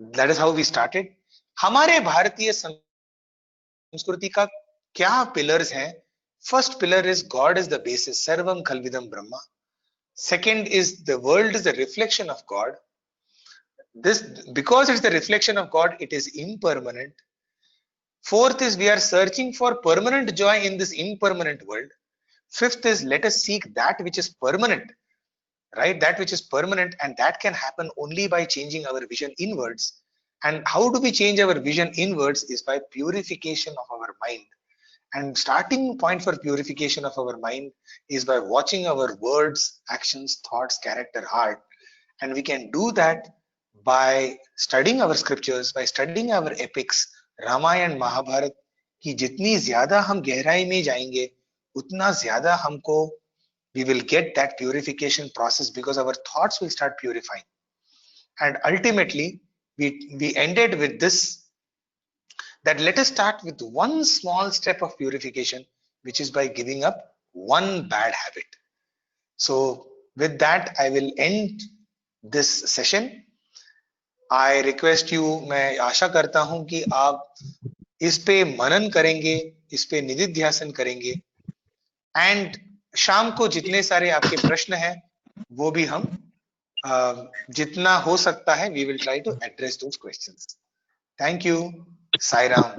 That is how we started. हमारे भारतीय संस्कृति का क्या पिलर्स हैं? First pillar is god is the basis, सर्वम खल्विदम Brahma. Second is the world is the reflection of God. This, because it's the reflection of God, it is impermanent. Fourth is we are searching for permanent joy in this impermanent world. Fifth is let us seek that which is permanent, right? That which is permanent, and that can happen only by changing our vision inwards. And how do we change our vision inwards? Is by purification of our mind. And starting point for purification of our mind is by watching our words, actions, thoughts, character, heart. And we can do that by studying our scriptures, by studying our epics, Ramayan Mahabharat की जितनी ज्यादा हम गहराई में जाएंगे, उतना ज्यादा हमको we will get that purification process, because our thoughts will start purifying. And ultimately we ended with this, that let us start with one small step of purification, which is by giving up one bad habit. So with that, I will end this session. I request you, मैं आशा करता हूं कि आप इस पे मनन करेंगे, इस पे निधिध्यासन करेंगे, एंड शाम को जितने सारे आपके प्रश्न हैं वो भी हम जितना हो सकता है we will try to address those questions. Thank you. Sai Ram.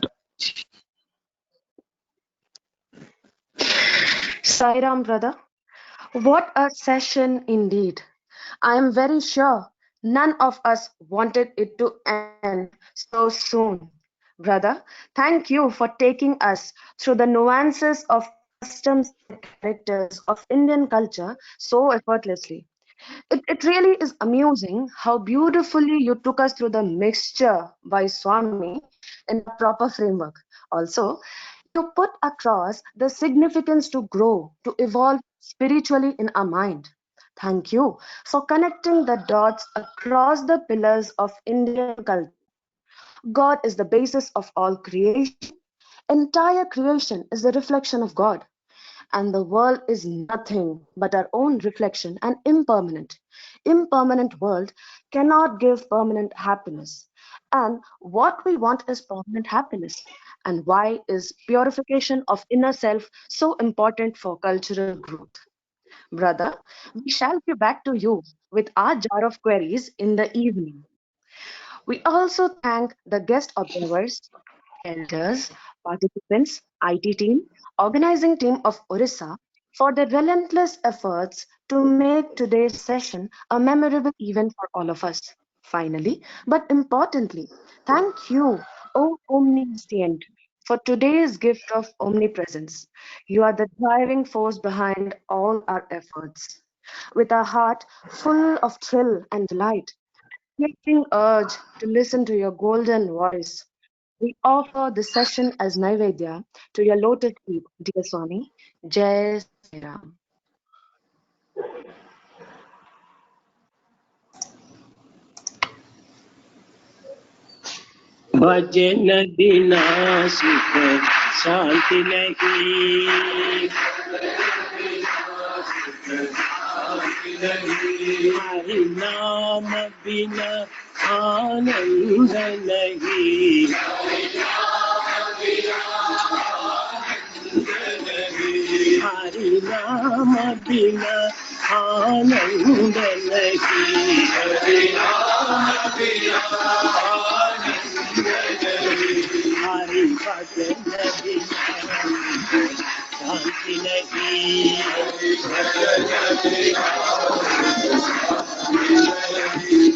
Sairam, brother. What a session indeed. I am very sure none of us wanted it to end so soon. Brother, thank you for taking us through the nuances of customs and characters of Indian culture so effortlessly. It really is amusing how beautifully you took us through the mixture by Swami in a proper framework. Also, you put across the significance to grow, to evolve spiritually in our mind. Thank you for connecting the dots across the pillars of Indian culture. God is the basis of all creation. Entire creation is the reflection of God, and the world is nothing but our own reflection and impermanent. Impermanent world cannot give permanent happiness. And what we want is permanent happiness. And why is purification of inner self so important for cultural growth? Brother, we shall be back to you with our jar of queries in the evening. We also thank the guest observers, elders, participants, IT team, organizing team of Orissa for their relentless efforts to make today's session a memorable event for all of us. Finally, but importantly, thank you, O Omniscient, for today's gift of omnipresence. You are the driving force behind all our efforts. With a heart full of thrill and delight, fleeting urge to listen to your golden voice, we offer this session as Naivedya to your lotus feet, dear Swami. Jai Sai Ram. भजन बिना सुख शांति नहीं, हरि नाम बिना आनंद नहीं, हरि नाम बिना आनंद नहीं, हरि नाम बिना हरि भजन बिना शांति नहीं,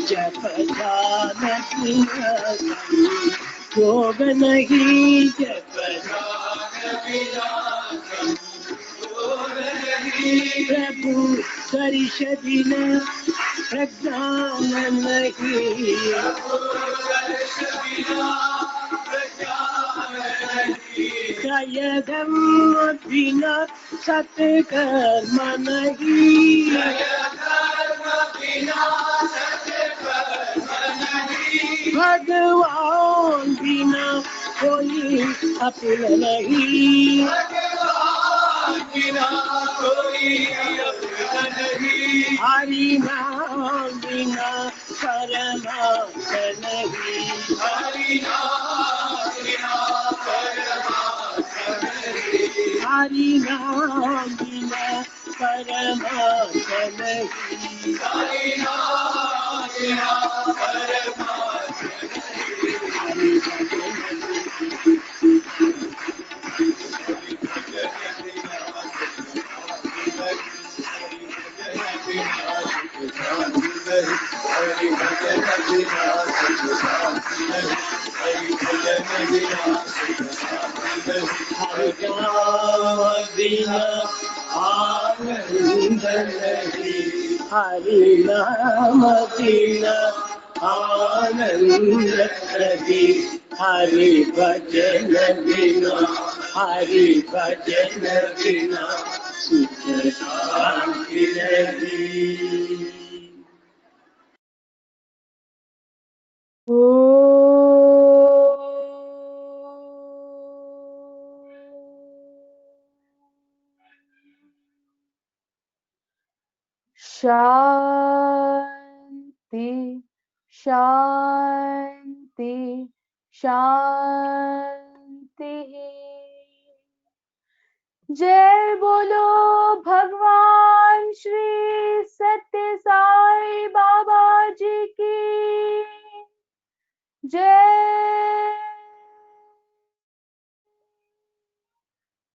जप ध्यान बिना योग नहीं, जप प्रभु दर्श बिना प्रज्ञान नहीं, त्रयधर्म बिना सत्कर्म नहीं, भगवान बिना कोई अपना नहीं, हरि नाम बिना परमार्थ नहीं, हरि नाम बिना परमार्थ नहीं, हरि नाम बिना आनंद नहीं, हरि नाम बिना आनंद नहीं, हरि भजन बिना, हरि भजन बिना सुख शांति नहीं। शांति शांति शांति। जय बोलो भगवान श्री सत्य साई बाबा जी की जय।